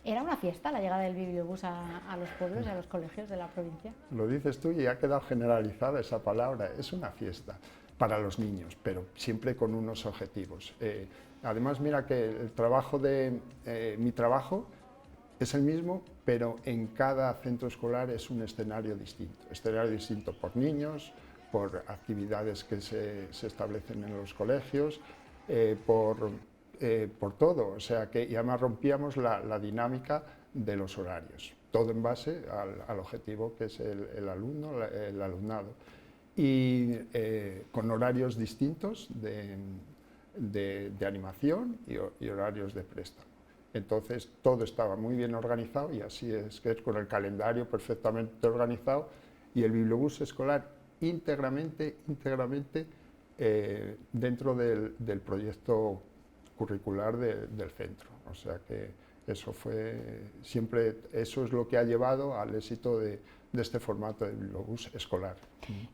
¿Era una fiesta la llegada del bibliobús a los pueblos y a los colegios de la provincia? Lo dices tú y ha quedado generalizada esa palabra, es una fiesta para los niños, pero siempre con unos objetivos. Además, mira que mi trabajo es el mismo, pero en cada centro escolar es un escenario distinto por niños, por actividades que se establecen en los colegios, por todo, o sea que y además rompíamos la dinámica de los horarios, todo en base al objetivo que es el alumnado, y con horarios distintos de animación y horarios de préstamo. Entonces todo estaba muy bien organizado y así es que es con el calendario perfectamente organizado, y el bibliobús escolar íntegramente dentro del proyecto curricular del centro. O sea que eso eso es lo que ha llevado al éxito de este formato de bibliobús escolar.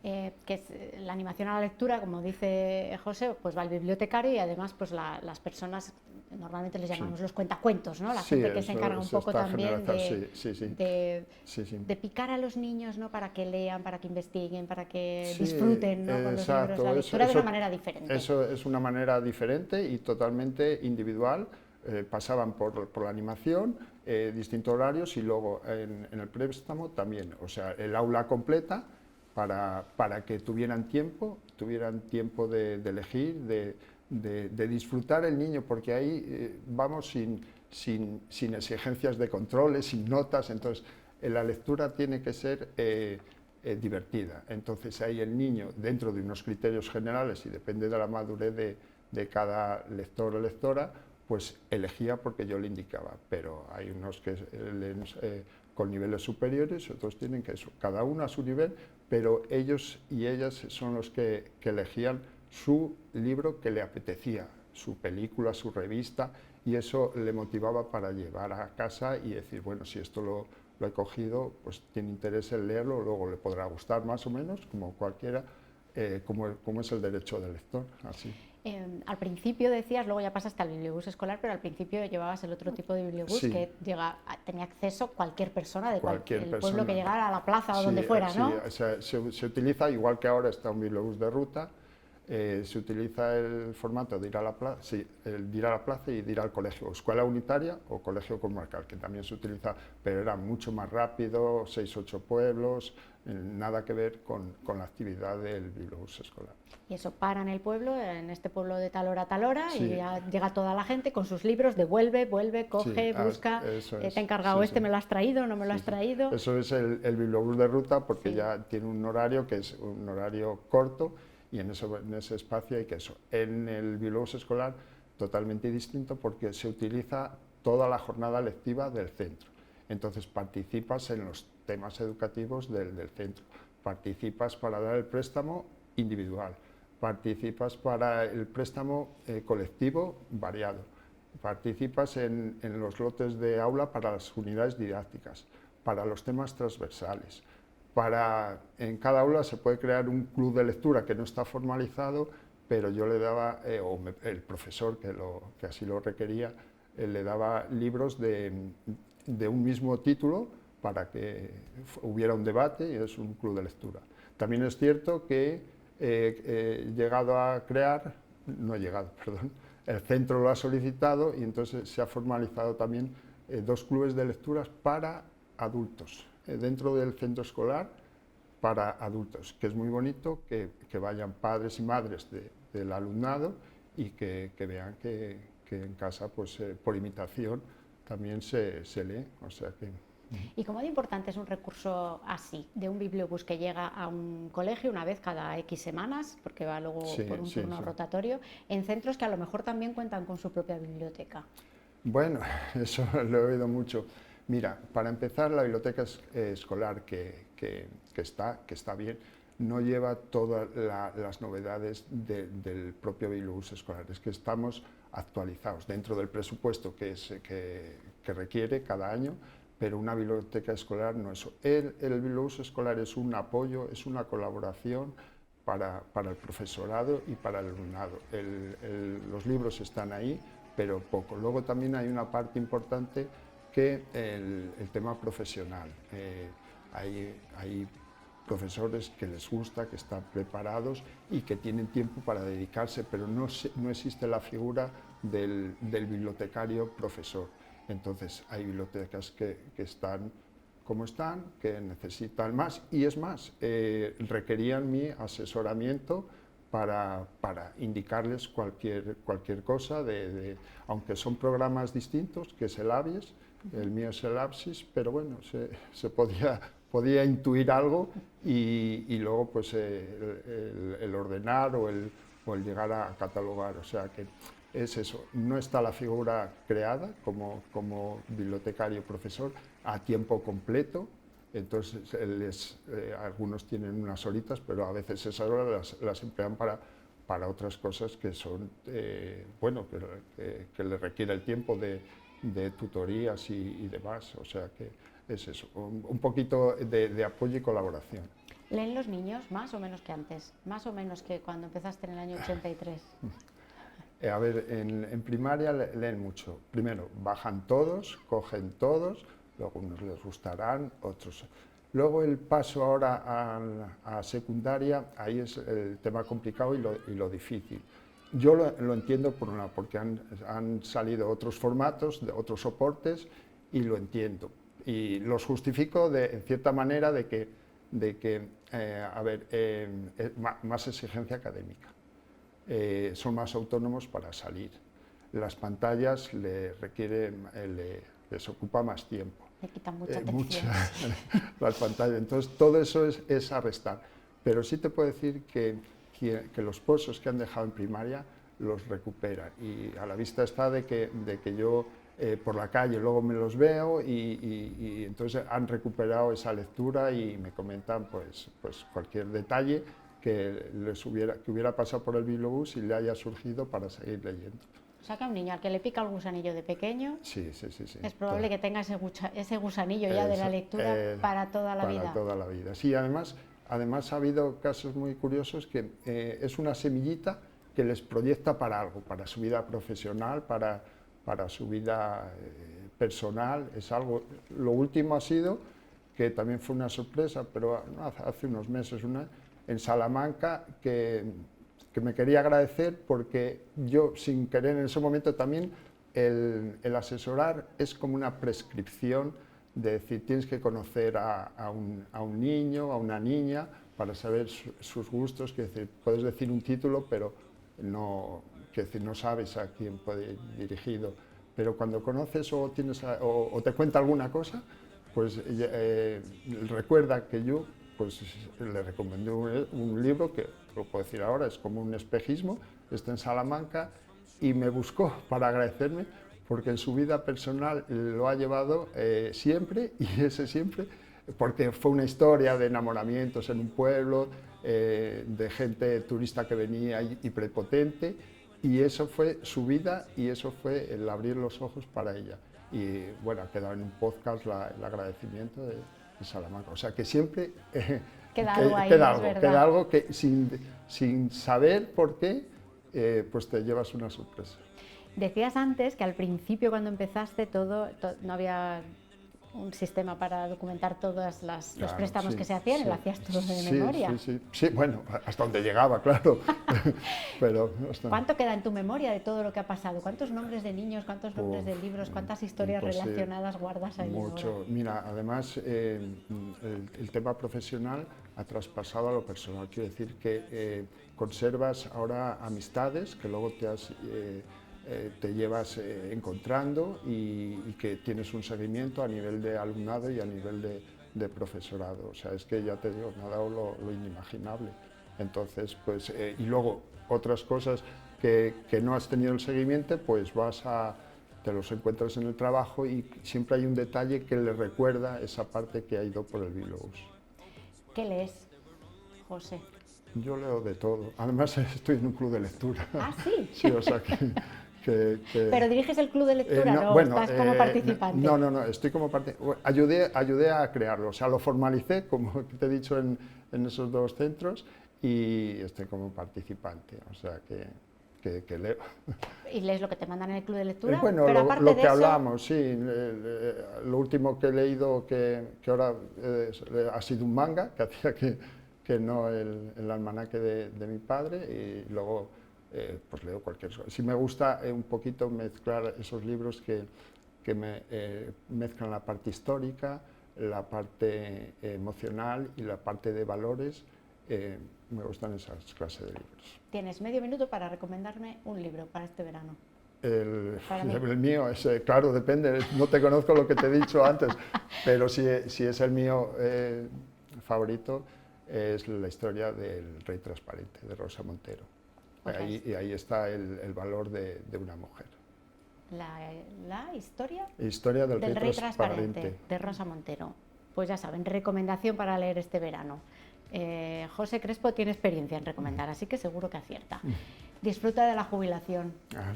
Que es la animación a la lectura, como dice José, pues va al bibliotecario y además pues las personas, normalmente les llamamos los cuentacuentos, ¿no? La gente que se encarga un poco también de picar a los niños, ¿no? Para que lean, para que investiguen, para que disfruten, ¿no? Con los libros, la lectura de una manera diferente. Eso es una manera diferente y totalmente individual. Pasaban por la animación, distintos horarios y luego en el préstamo también, o sea, el aula completa para que tuvieran tiempo de elegir, de disfrutar el niño, porque ahí vamos sin exigencias de controles, sin notas, entonces la lectura tiene que ser divertida, entonces ahí el niño, dentro de unos criterios generales y depende de la madurez de cada lector o lectora, pues elegía porque yo le indicaba, pero hay unos que leen con niveles superiores, otros tienen que eso, cada uno a su nivel, pero ellos y ellas son los que elegían su libro que le apetecía, su película, su revista, y eso le motivaba para llevar a casa y decir, bueno, si esto lo he cogido, pues tiene interés en leerlo, luego le podrá gustar más o menos, como cualquiera, como es el derecho del lector, así. Al principio decías, luego ya pasaste al bibliobús escolar, pero al principio llevabas el otro tipo de bibliobús que tenía acceso cualquier persona de cualquier pueblo que llegara a la plaza o donde fuera, ¿no? Sí, o sea, se utiliza, igual que ahora está un bibliobús de ruta, se utiliza el formato de ir a la plaza, de ir a la plaza y de ir al colegio, o escuela unitaria o colegio comarcal, que también se utiliza, pero era mucho más rápido, 6 o 8 pueblos, nada que ver con la actividad del bibliobús escolar. Y eso para en el pueblo, en este pueblo de tal hora a tal hora, y ya llega toda la gente con sus libros, vuelve, coge, busca, te ha encargado me lo has traído, no me lo has traído. Eso es el bibliobús de ruta, porque ya tiene un horario que es un horario corto, y en ese espacio hay que eso. En el bibliobús escolar totalmente distinto, porque se utiliza toda la jornada lectiva del centro. Entonces participas en los temas educativos del centro, participas para dar el préstamo individual, participas para el préstamo colectivo variado, participas en los lotes de aula para las unidades didácticas, para los temas transversales. En cada aula se puede crear un club de lectura que no está formalizado, pero yo le daba, o el profesor que así lo requería, le daba libros de un mismo título para que hubiera un debate, y es un club de lectura. También es cierto que he llegado a crear, no he llegado, perdón, el centro lo ha solicitado y entonces se ha formalizado también 2 clubes de lecturas para adultos, dentro del centro escolar para adultos, que es muy bonito que vayan padres y madres del alumnado y que vean que en casa, pues por imitación, también se lee, o sea que... ¿Y cómo de importante es un recurso así, de un bibliobús que llega a un colegio una vez cada X semanas, porque va luego por un turno rotatorio, en centros que a lo mejor también cuentan con su propia biblioteca? Bueno, eso lo he oído mucho. Mira, para empezar, la biblioteca escolar que está bien, no lleva todas las novedades del propio bibliobús escolar, es que estamos actualizados dentro del presupuesto que requiere cada año, pero una biblioteca escolar no es. El bibliobús escolar es un apoyo, es una colaboración para el profesorado y para el alumnado. Los libros están ahí, pero poco. Luego también hay una parte importante que el tema profesional. Hay profesores que les gusta, que están preparados y que tienen tiempo para dedicarse, pero no existe la figura del bibliotecario profesor. Entonces hay bibliotecas que están como están, que necesitan más, y es más, requerían mi asesoramiento para indicarles cualquier cosa, aunque son programas distintos, que es el ABIES, el mío es el APSIS, pero bueno, se podía intuir algo y luego pues el ordenar o el llegar a catalogar, o sea que es eso, no está la figura creada como bibliotecario profesor a tiempo completo, Entonces, algunos tienen unas horitas, pero a veces esas horas las emplean para otras cosas que son, bueno, que le requiere el tiempo de tutorías y demás. O sea que es eso, un poquito de apoyo y colaboración. ¿Leen los niños más o menos que antes? Más o menos que cuando empezaste en el año 83. A ver, en primaria leen mucho. Primero, bajan todos, cogen todos, luego unos les gustarán, otros. Luego el paso ahora a secundaria, ahí es el tema complicado y lo difícil. Yo lo entiendo por una, porque han salido otros formatos, de otros soportes, y lo entiendo. Y los justifico en cierta manera de que a ver, más exigencia académica. Son más autónomos para salir. Las pantallas les ocupa más tiempo. Le quitan mucha atención. Las pantallas. Entonces, todo eso es a restar. Pero sí te puedo decir que los pozos que han dejado en primaria los recuperan. Y a la vista está de que yo por la calle luego me los veo y entonces han recuperado esa lectura y me comentan pues cualquier detalle que hubiera pasado por el bibliobús y le haya surgido para seguir leyendo. O sea que a un niño al que le pica el gusanillo de pequeño, sí. es probable que tenga ese gusanillo ya de la lectura para toda la vida. Para toda la vida. Sí, además ha habido casos muy curiosos que es una semillita que les proyecta para algo, para su vida profesional, para su vida personal. Es algo. Lo último ha sido, que también fue una sorpresa, pero hace unos meses, en Salamanca, que me quería agradecer porque yo, sin querer en ese momento también, el asesorar es como una prescripción de decir, tienes que conocer a un niño, a una niña, para saber sus gustos, que decir, puedes decir un título, pero no sabes a quién puede ir dirigido. Pero cuando conoces o te cuenta alguna cosa, pues recuerda que yo le recomendé un libro que, lo puedo decir ahora, es como un espejismo, está en Salamanca, y me buscó para agradecerme, porque en su vida personal lo ha llevado siempre, y ese siempre, porque fue una historia de enamoramientos en un pueblo, de gente turista que venía y prepotente, y eso fue su vida y eso fue el abrir los ojos para ella. Y bueno, ha quedado en un podcast el agradecimiento de Salamanca. O sea que siempre queda algo ahí, queda algo que sin saber por qué, pues te llevas una sorpresa. Decías antes que al principio, cuando empezaste, no había un sistema para documentar todos los préstamos que se hacían, lo hacías todo de memoria. Sí, bueno, hasta donde llegaba, claro. Pero ¿Cuánto queda en tu memoria de todo lo que ha pasado? ¿Cuántos nombres de niños, cuántos nombres de libros, cuántas historias relacionadas guardas ahí? Mucho. Ahora? Mira, además, el tema profesional ha traspasado a lo personal. Quiero decir que conservas ahora amistades que luego te llevas encontrando y que tienes un seguimiento a nivel de alumnado y a nivel de profesorado. O sea, es que ya te digo, me ha dado lo inimaginable. Entonces, pues, y luego otras cosas que no has tenido el seguimiento, pues te los encuentras en el trabajo y siempre hay un detalle que le recuerda esa parte que ha ido por el bibliobús. ¿Qué lees, José? Yo leo de todo. Además, estoy en un club de lectura. ¿Ah, sí? Sí, o sea que ¿Pero diriges el club de lectura, no? Bueno, ¿Estás como participante? No, estoy como participante. Ayudé a crearlo, o sea, lo formalicé, como te he dicho, en esos dos centros, y estoy como participante, o sea que leo. ¿Y lees lo que te mandan en el club de lectura? Bueno, pero lo que hablamos, sí. Lo último que he leído, que ahora ha sido un manga, que hacía que no el almanaque de mi padre, y luego pues leo cualquier cosa. Sí me gusta un poquito mezclar esos libros que mezclan la parte histórica, la parte emocional y la parte de valores. Me gustan esas clases de libros. Tienes medio minuto para recomendarme un libro para este verano. El mío, claro, depende, no te conozco lo que te he dicho antes, pero si es el mío favorito, es la historia del Rey Transparente, de Rosa Montero. Ahí está el valor de una mujer. La historia del Rey Transparente, de Rosa Montero. pues ya saben, recomendación para leer este verano. José Crespo tiene experiencia en recomendar, así que seguro que acierta. Disfruta de la jubilación.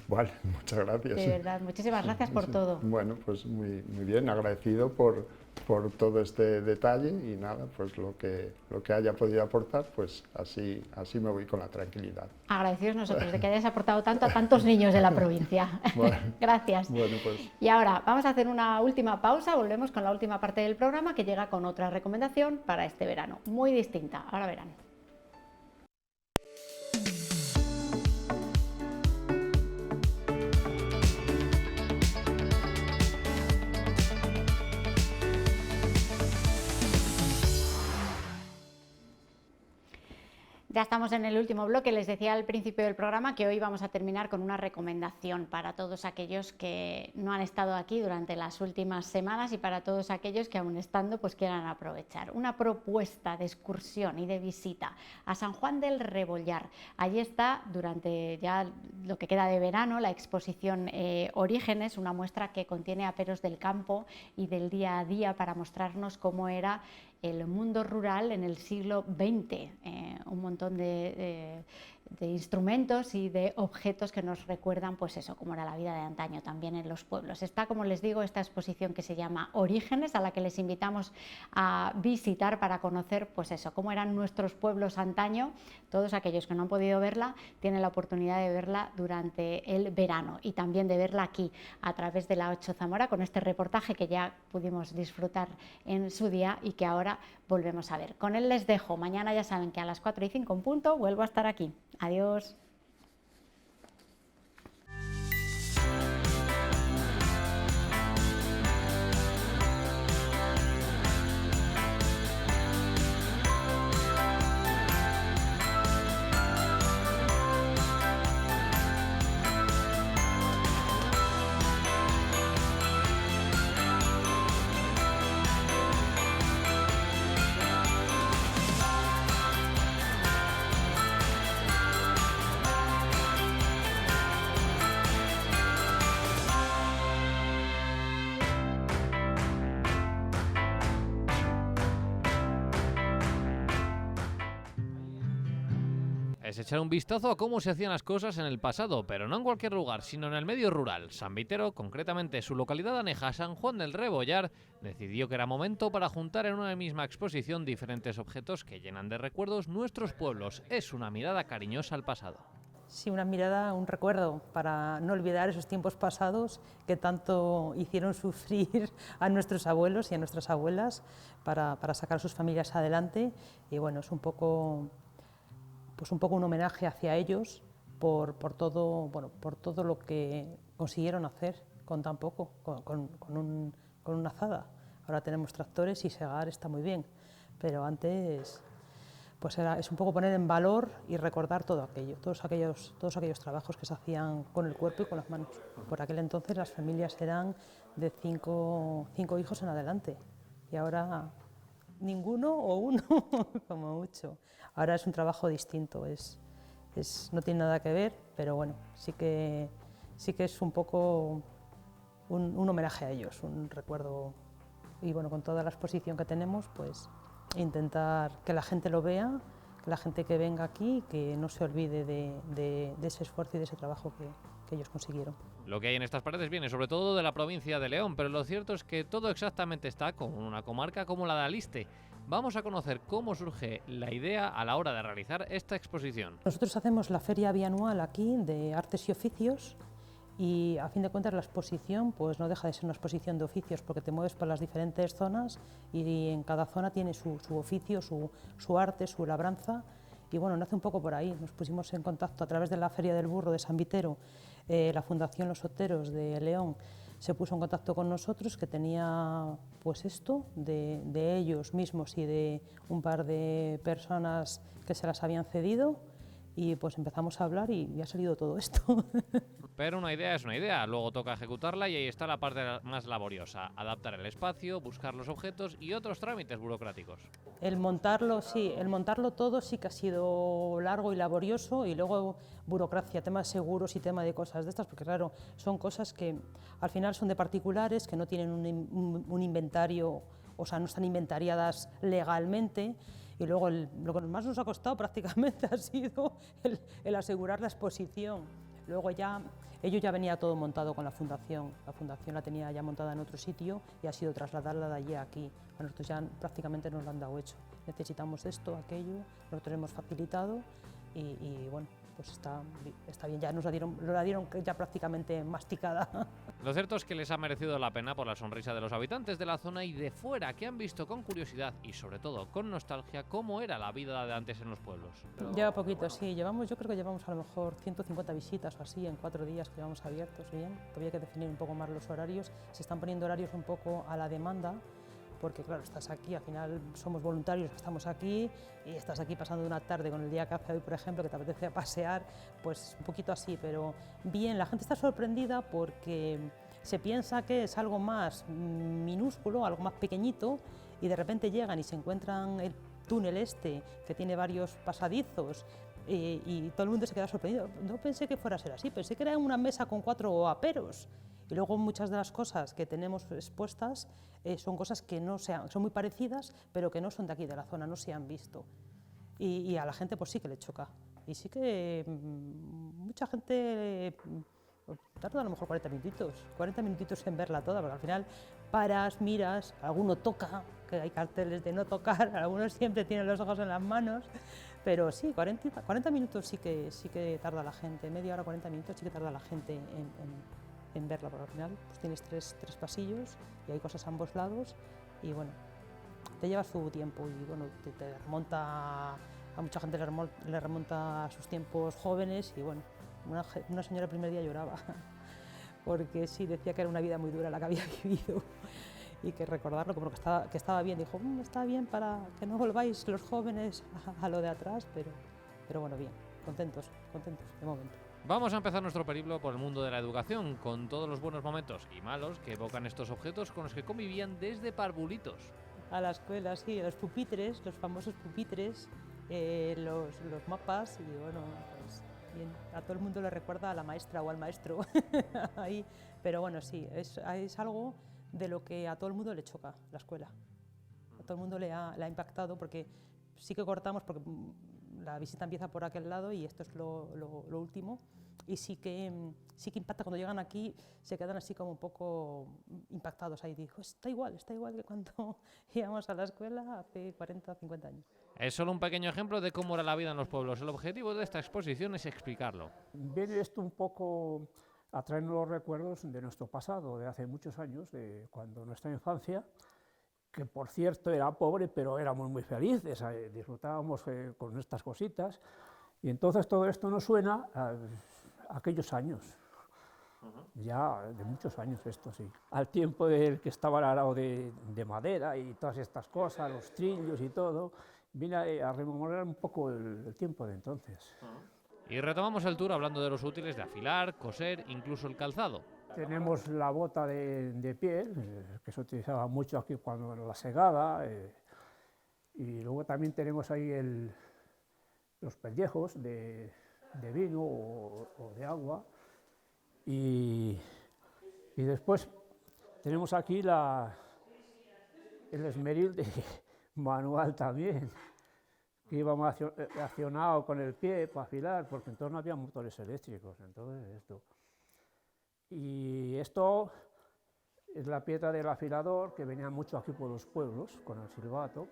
Vale, muchas gracias. De verdad, muchísimas gracias por todo. Bueno, pues muy bien, agradecido por todo este detalle y nada, pues lo que haya podido aportar, pues así me voy con la tranquilidad. Agradecidos nosotros de que hayas aportado tanto a tantos niños de la provincia. Bueno, gracias. Bueno, pues. Y ahora vamos a hacer una última pausa, volvemos con la última parte del programa que llega con otra recomendación para este verano, muy distinta, ahora verán. Ya estamos en el último bloque, les decía al principio del programa que hoy vamos a terminar con una recomendación para todos aquellos que no han estado aquí durante las últimas semanas y para todos aquellos que aún estando pues quieran aprovechar. Una propuesta de excursión y de visita a San Juan del Rebollar. Allí está durante ya lo que queda de verano la exposición Orígenes, una muestra que contiene aperos del campo y del día a día para mostrarnos cómo era el mundo rural en el siglo XX, un montón de instrumentos y de objetos que nos recuerdan pues eso, cómo era la vida de antaño también en los pueblos. Está, como les digo, esta exposición que se llama Orígenes, a la que les invitamos a visitar para conocer pues eso, cómo eran nuestros pueblos antaño. Todos aquellos que no han podido verla tienen la oportunidad de verla durante el verano y también de verla aquí a través de la 8 Zamora con este reportaje que ya pudimos disfrutar en su día y que ahora volvemos a ver. Con él les dejo. Mañana ya saben que a las 4:05 en punto vuelvo a estar aquí. Adiós. Es echar un vistazo a cómo se hacían las cosas en el pasado, pero no en cualquier lugar, sino en el medio rural. San Vitero, concretamente su localidad aneja, San Juan del Rebollar, decidió que era momento para juntar en una misma exposición diferentes objetos que llenan de recuerdos nuestros pueblos. Es una mirada cariñosa al pasado. Sí, una mirada, un recuerdo para no olvidar esos tiempos pasados que tanto hicieron sufrir a nuestros abuelos y a nuestras abuelas para sacar sus familias adelante. Y bueno, es un poco un homenaje hacia ellos por todo lo que consiguieron hacer con tan poco, con una azada. Ahora tenemos tractores y segar está muy bien, pero antes pues es un poco poner en valor y recordar todo aquello, todos aquellos trabajos que se hacían con el cuerpo y con las manos. Por aquel entonces las familias eran de cinco hijos en adelante y ahora ninguno o uno como mucho. Ahora es un trabajo distinto, no tiene nada que ver, pero bueno, sí que es un poco un homenaje a ellos, un recuerdo. Y bueno, con toda la exposición que tenemos, pues intentar que la gente lo vea, que la gente que venga aquí, que no se olvide de ese esfuerzo y de ese trabajo que ellos consiguieron. Lo que hay en estas paredes viene sobre todo de la provincia de León, pero lo cierto es que todo exactamente está con una comarca como la de Aliste. Vamos a conocer cómo surge la idea a la hora de realizar esta exposición. Nosotros hacemos la feria bianual aquí de artes y oficios y a fin de cuentas la exposición pues no deja de ser una exposición de oficios porque te mueves por las diferentes zonas y en cada zona tiene su oficio, su arte, su labranza y bueno, nace un poco por ahí. Nos pusimos en contacto a través de la Feria del Burro de San Vitero, la Fundación Los Oteros de León se puso en contacto con nosotros que tenía pues esto de ellos mismos y de un par de personas que se las habían cedido y pues empezamos a hablar y ha salido todo esto. Pero una idea es una idea, luego toca ejecutarla y ahí está la parte más laboriosa, adaptar el espacio, buscar los objetos y otros trámites burocráticos. El montarlo todo sí que ha sido largo y laborioso y luego burocracia, temas seguros y tema de cosas de estas, porque claro, son cosas que al final son de particulares, que no tienen un inventario o sea, no están inventariadas legalmente. Y luego lo que más nos ha costado prácticamente ha sido el asegurar la exposición. Luego ello ya venía todo montado con la fundación la tenía ya montada en otro sitio y ha sido trasladarla de allí a aquí. A nosotros ya prácticamente nos lo han dado hecho. Necesitamos esto, aquello, nosotros hemos facilitado y bueno, pues está bien, ya nos la dieron ya prácticamente masticada. Lo cierto es que les ha merecido la pena por la sonrisa de los habitantes de la zona y de fuera, que han visto con curiosidad y sobre todo con nostalgia cómo era la vida de antes en los pueblos. Lleva poquito, sí, yo creo que llevamos a lo mejor 150 visitas o así en 4 días que llevamos abiertos, bien. Todavía hay que definir un poco más los horarios, se están poniendo horarios un poco a la demanda, porque claro, estás aquí, al final somos voluntarios que estamos aquí y estás aquí pasando una tarde con el día que hace hoy, por ejemplo, que te apetece pasear, pues un poquito así, pero bien, la gente está sorprendida porque se piensa que es algo más minúsculo, algo más pequeñito y de repente llegan y se encuentran el túnel este que tiene varios pasadizos y todo el mundo se queda sorprendido. No pensé que fuera a ser así, pensé que era una mesa con 4 aperos. Y luego muchas de las cosas que tenemos expuestas son cosas que son muy parecidas, pero que no son de aquí, de la zona, no se han visto. Y a la gente pues sí que le choca. Y sí que mucha gente tarda a lo mejor 40 minutitos en verla toda, porque al final paras, miras, alguno toca, que hay carteles de no tocar, algunos siempre tienen los ojos en las manos, pero sí, 40 minutos sí que tarda la gente, media hora, 40 minutos sí que tarda la gente en verla, porque al final pues tienes tres pasillos y hay cosas a ambos lados y bueno, te lleva su tiempo y bueno, te remonta, a mucha gente le remonta a sus tiempos jóvenes y bueno, una señora el primer día lloraba porque sí, decía que era una vida muy dura la que había vivido y que recordarlo como que estaba bien, dijo, está bien para que no volváis los jóvenes a lo de atrás, pero bueno, bien, contentos de momento. Vamos a empezar nuestro periplo por el mundo de la educación, con todos los buenos momentos y malos que evocan estos objetos con los que convivían desde parvulitos. A la escuela, sí, los pupitres, los famosos pupitres, los mapas y bueno, pues bien, a todo el mundo le recuerda a la maestra o al maestro ahí, pero bueno, sí, es algo de lo que a todo el mundo le choca la escuela. A todo el mundo le ha impactado porque sí que cortamos porque la visita empieza por aquel lado y esto es lo último y sí que impacta cuando llegan aquí, se quedan así como un poco impactados ahí, digo, está igual que cuando íbamos a la escuela hace 40 o 50 años. Es solo un pequeño ejemplo de cómo era la vida en los pueblos. El objetivo de esta exposición es explicarlo. Viene esto un poco a traernos los recuerdos de nuestro pasado, de hace muchos años, de cuando nuestra infancia, que por cierto era pobre, pero éramos muy felices, disfrutábamos con estas cositas, y entonces todo esto nos suena a aquellos años, ya de muchos años esto sí, al tiempo del que estaba arado de madera y todas estas cosas, los trillos y todo, viene a rememorar un poco el tiempo de entonces. Y retomamos el tour hablando de los útiles de afilar, coser, incluso el calzado. Tenemos la bota de piel, que se utilizaba mucho aquí cuando era la segada, y luego también tenemos ahí los pellejos de vino o de agua, y después tenemos aquí el esmeril de manual también, que íbamos accionado con el pie para afilar, porque entonces no había motores eléctricos, entonces esto. Y esto es la piedra del afilador que venía mucho aquí por los pueblos con el silbato.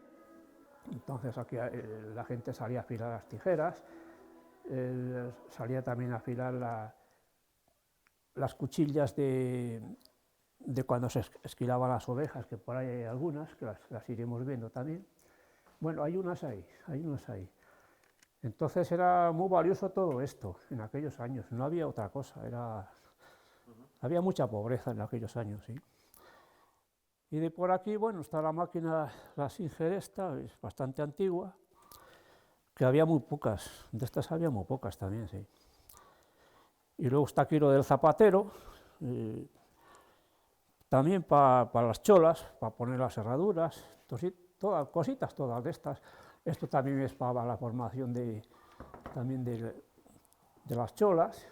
Entonces aquí la gente salía a afilar las tijeras, salía también a afilar las cuchillas de cuando se esquilaban las ovejas, que por ahí hay algunas, que las iremos viendo también. Bueno, hay unas ahí. Entonces era muy valioso todo esto en aquellos años, no había otra cosa, había mucha pobreza en aquellos años, sí. Y de por aquí, bueno, está la máquina, la Singer esta, es bastante antigua, que había muy pocas, de estas había muy pocas también, sí. Y luego está aquí lo del zapatero, también para las cholas, para poner las herraduras, todas cositas todas de estas. Esto también es para la formación también de las cholas,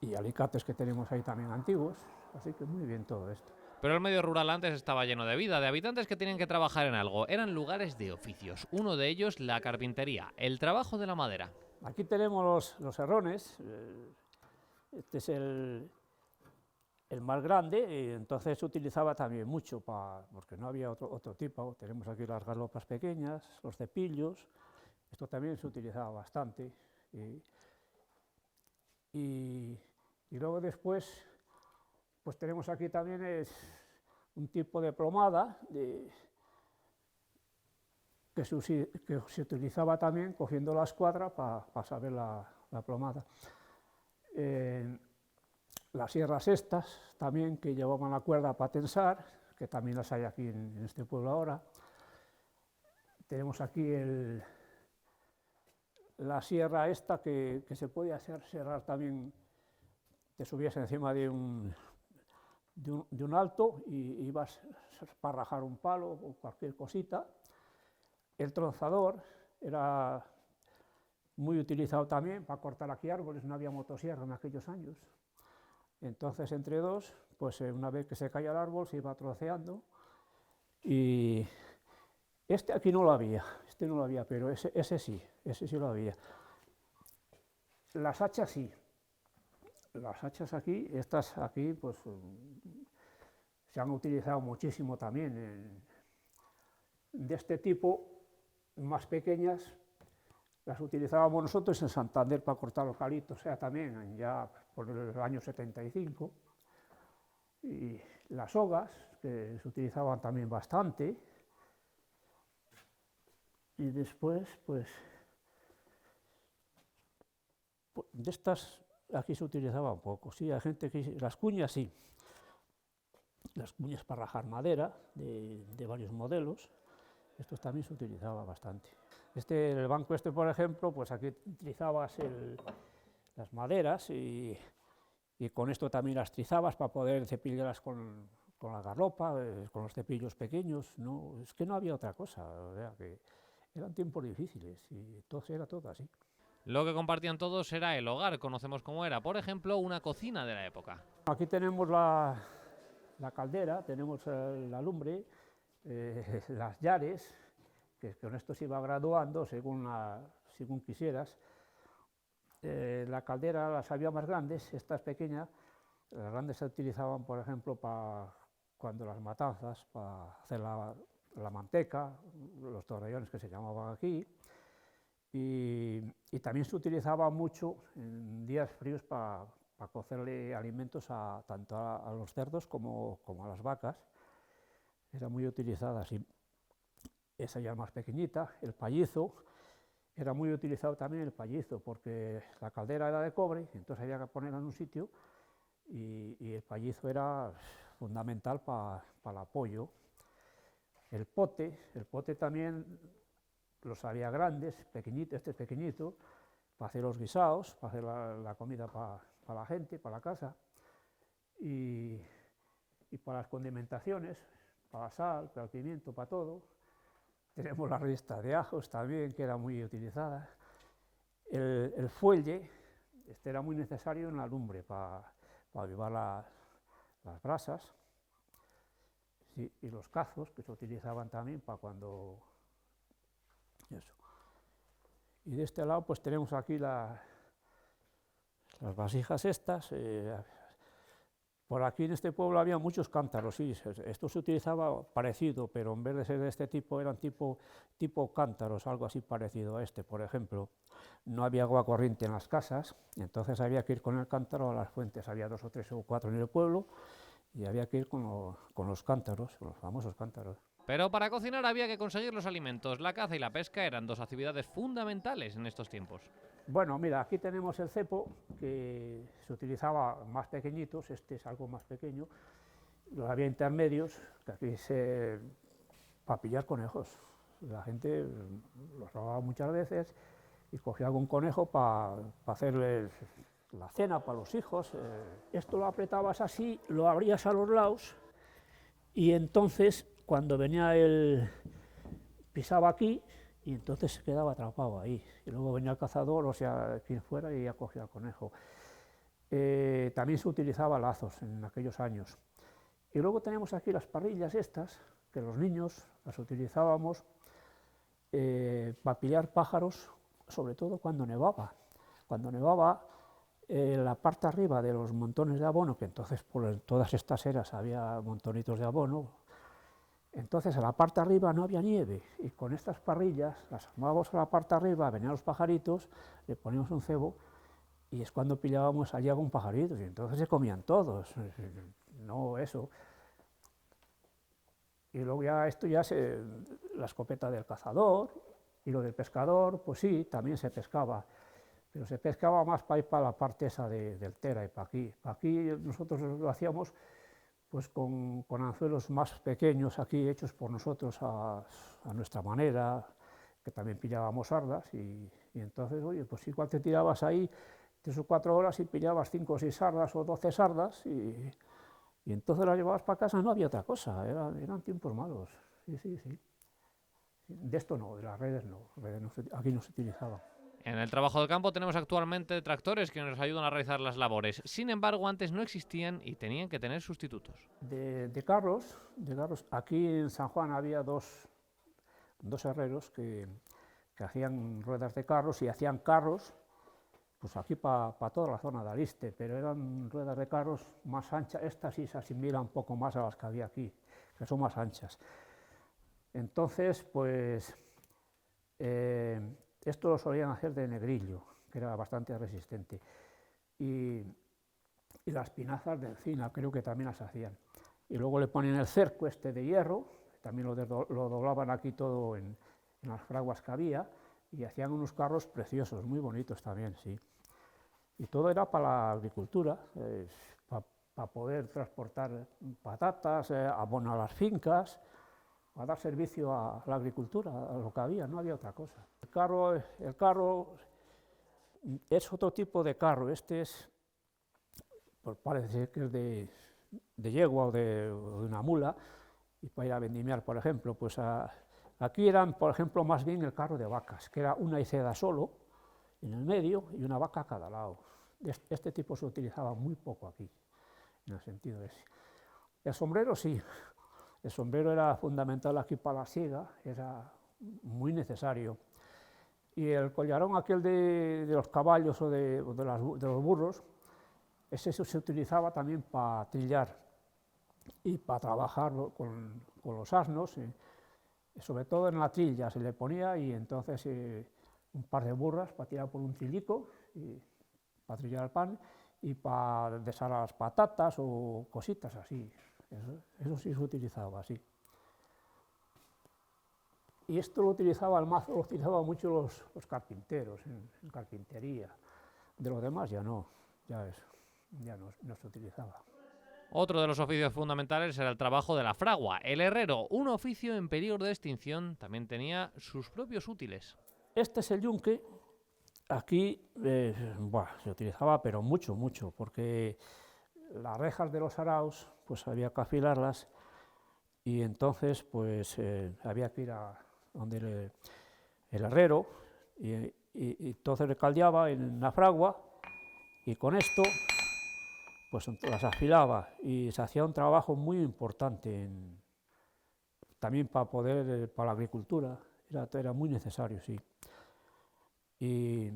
y alicates que tenemos ahí también antiguos, así que muy bien todo esto. Pero el medio rural antes estaba lleno de vida, de habitantes que tenían que trabajar en algo. Eran lugares de oficios, uno de ellos la carpintería, el trabajo de la madera. Aquí tenemos los herrones, este es el más grande, y entonces se utilizaba también mucho, porque no había otro tipo. Tenemos aquí las galopas pequeñas, los cepillos, esto también se utilizaba bastante. Y luego después, pues tenemos aquí también un tipo de plomada que se utilizaba también cogiendo la escuadra para saber la plomada. Las sierras estas también, que llevaban la cuerda para tensar, que también las hay aquí en este pueblo ahora. Tenemos aquí la sierra esta que se podía serrar también, te subías encima de un alto y ibas para rajar un palo o cualquier cosita. El tronzador era muy utilizado también para cortar aquí árboles, no había motosierra en aquellos años. Entonces, entre dos, pues una vez que se caía el árbol se iba troceando, y este aquí no lo había, pero ese sí lo había. Las hachas sí, las hachas aquí, estas aquí, pues se han utilizado muchísimo también, de este tipo, más pequeñas. Las utilizábamos nosotros en Santander para cortar los calitos, o sea, también ya por el año 75. Y las sogas, que se utilizaban también bastante. Y después, pues, de estas aquí se utilizaba un poco. Sí, hay gente que... Las cuñas sí. Las cuñas para rajar madera, de varios modelos. Esto también se utilizaba bastante. El banco este, por ejemplo, pues aquí utilizabas las maderas y con esto también las trizabas para poder cepillarlas con la garlopa, con los cepillos pequeños. No, es que no había otra cosa, o sea, que eran tiempos difíciles y era todo así. Lo que compartían todos era el hogar, conocemos cómo era, por ejemplo, una cocina de la época. Aquí tenemos la caldera, tenemos la lumbre, las llares, que con esto se iba graduando según quisieras. La caldera las había más grandes, estas pequeñas. Las grandes se utilizaban, por ejemplo, cuando las matanzas, para hacer la manteca, los torrellones que se llamaban aquí, y también se utilizaba mucho en días fríos para cocerle alimentos tanto a los cerdos como a las vacas. Era muy utilizada así. Esa ya más pequeñita. El pallizo, era muy utilizado también el pallizo, porque la caldera era de cobre, entonces había que ponerla en un sitio, y el pallizo era fundamental para el apoyo. El pote también los había grandes, pequeñitos, este es pequeñito, para hacer los guisados, para hacer la comida para la gente, para la casa, y para las condimentaciones, para la sal, para el pimiento, para todo. Tenemos la rista de ajos también, que era muy utilizada. El fuelle, este era muy necesario en la lumbre para avivar las brasas. Sí, y los cazos, que se utilizaban también para cuando... Eso. Y de este lado pues tenemos aquí las vasijas estas. Por aquí en este pueblo había muchos cántaros, sí, esto se utilizaba parecido, pero en vez de ser de este tipo, eran tipo cántaros, algo así parecido a este, por ejemplo. No había agua corriente en las casas, entonces había que ir con el cántaro a las fuentes. Había 2 o 3 o 4 en el pueblo, y había que ir con los cántaros, con los famosos cántaros. Pero para cocinar había que conseguir los alimentos. La caza y la pesca eran 2 actividades fundamentales en estos tiempos. Bueno, mira, aquí tenemos el cepo, que se utilizaba más pequeñitos, este es algo más pequeño. Los había intermedios, que aquí para pillar conejos. La gente los robaba muchas veces y cogía algún conejo para hacerles la cena para los hijos. Esto lo apretabas así, lo abrías a los lados, y entonces cuando venía pisaba aquí, y entonces se quedaba atrapado ahí. Y luego venía el cazador, o sea, quien fuera, y ya cogía al conejo. También se utilizaba lazos en aquellos años. Y luego tenemos aquí las parrillas estas, que los niños las utilizábamos para pillar pájaros, sobre todo cuando nevaba. Cuando nevaba, la parte arriba de los montones de abono, que entonces por todas estas eras había montonitos de abono, entonces a la parte arriba no había nieve, y con estas parrillas las armábamos a la parte arriba, venían los pajaritos, le poníamos un cebo, y es cuando pillábamos allí algún pajarito, y entonces se comían todos, no eso. Y luego ya esto la escopeta del cazador, y lo del pescador, pues sí, también se pescaba, pero se pescaba más para ir para la parte esa del Tera y para aquí. Para aquí nosotros lo hacíamos pues con anzuelos más pequeños aquí, hechos por nosotros a nuestra manera, que también pillábamos sardas, y entonces, oye, pues igual te tirabas ahí 3 o 4 horas y pillabas 5 o 6 sardas o 12 sardas, y entonces las llevabas para casa, no había otra cosa, eran tiempos malos, sí. De esto no, de las redes no, aquí no se utilizaban. En el trabajo del campo tenemos actualmente tractores que nos ayudan a realizar las labores. Sin embargo, antes no existían y tenían que tener sustitutos. De carros, aquí en San Juan había dos herreros que hacían ruedas de carros y hacían carros, pues aquí para toda la zona de Aliste, pero eran ruedas de carros más anchas. Estas sí se asimilan un poco más a las que había aquí, que son más anchas. Entonces, pues, esto lo solían hacer de negrillo, que era bastante resistente, y las pinazas de encina creo que también las hacían. Y luego le ponían el cerco este de hierro, también lo doblaban aquí todo en las fraguas que había, y hacían unos carros preciosos, muy bonitos también, sí. Y todo era para la agricultura, para poder transportar patatas, abono a las fincas, a dar servicio a la agricultura, a lo que había, no había otra cosa. El carro es otro tipo de carro, este es, pues parece que es de yegua o de una mula, y para ir a vendimiar, por ejemplo, pues aquí eran, por ejemplo, más bien el carro de vacas, que era una iceda solo, en el medio, y una vaca a cada lado. Este tipo se utilizaba muy poco aquí, en el sentido ese. El sombrero sí. El sombrero era fundamental aquí para la siega, era muy necesario. Y el collarón aquel de los caballos o de los burros, ese se utilizaba también para trillar y para trabajar con los asnos, sobre todo en la trilla se le ponía, y entonces un par de burras para tirar por un trillico, y para trillar el pan, y para deshalar las patatas o cositas así. Eso sí se utilizaba así. Y esto lo utilizaba el mazo, lo utilizaban mucho los carpinteros en carpintería. De los demás ya no se utilizaba. Otro de los oficios fundamentales era el trabajo de la fragua. El herrero, un oficio en peligro de extinción, también tenía sus propios útiles. Este es el yunque. Aquí se utilizaba, pero mucho, porque las rejas de los araos, pues había que afilarlas, y entonces pues había que ir a donde el herrero, y entonces le caldeaba en la fragua, y con esto pues las afilaba, y se hacía un trabajo muy importante también para la agricultura, era muy necesario, sí. Y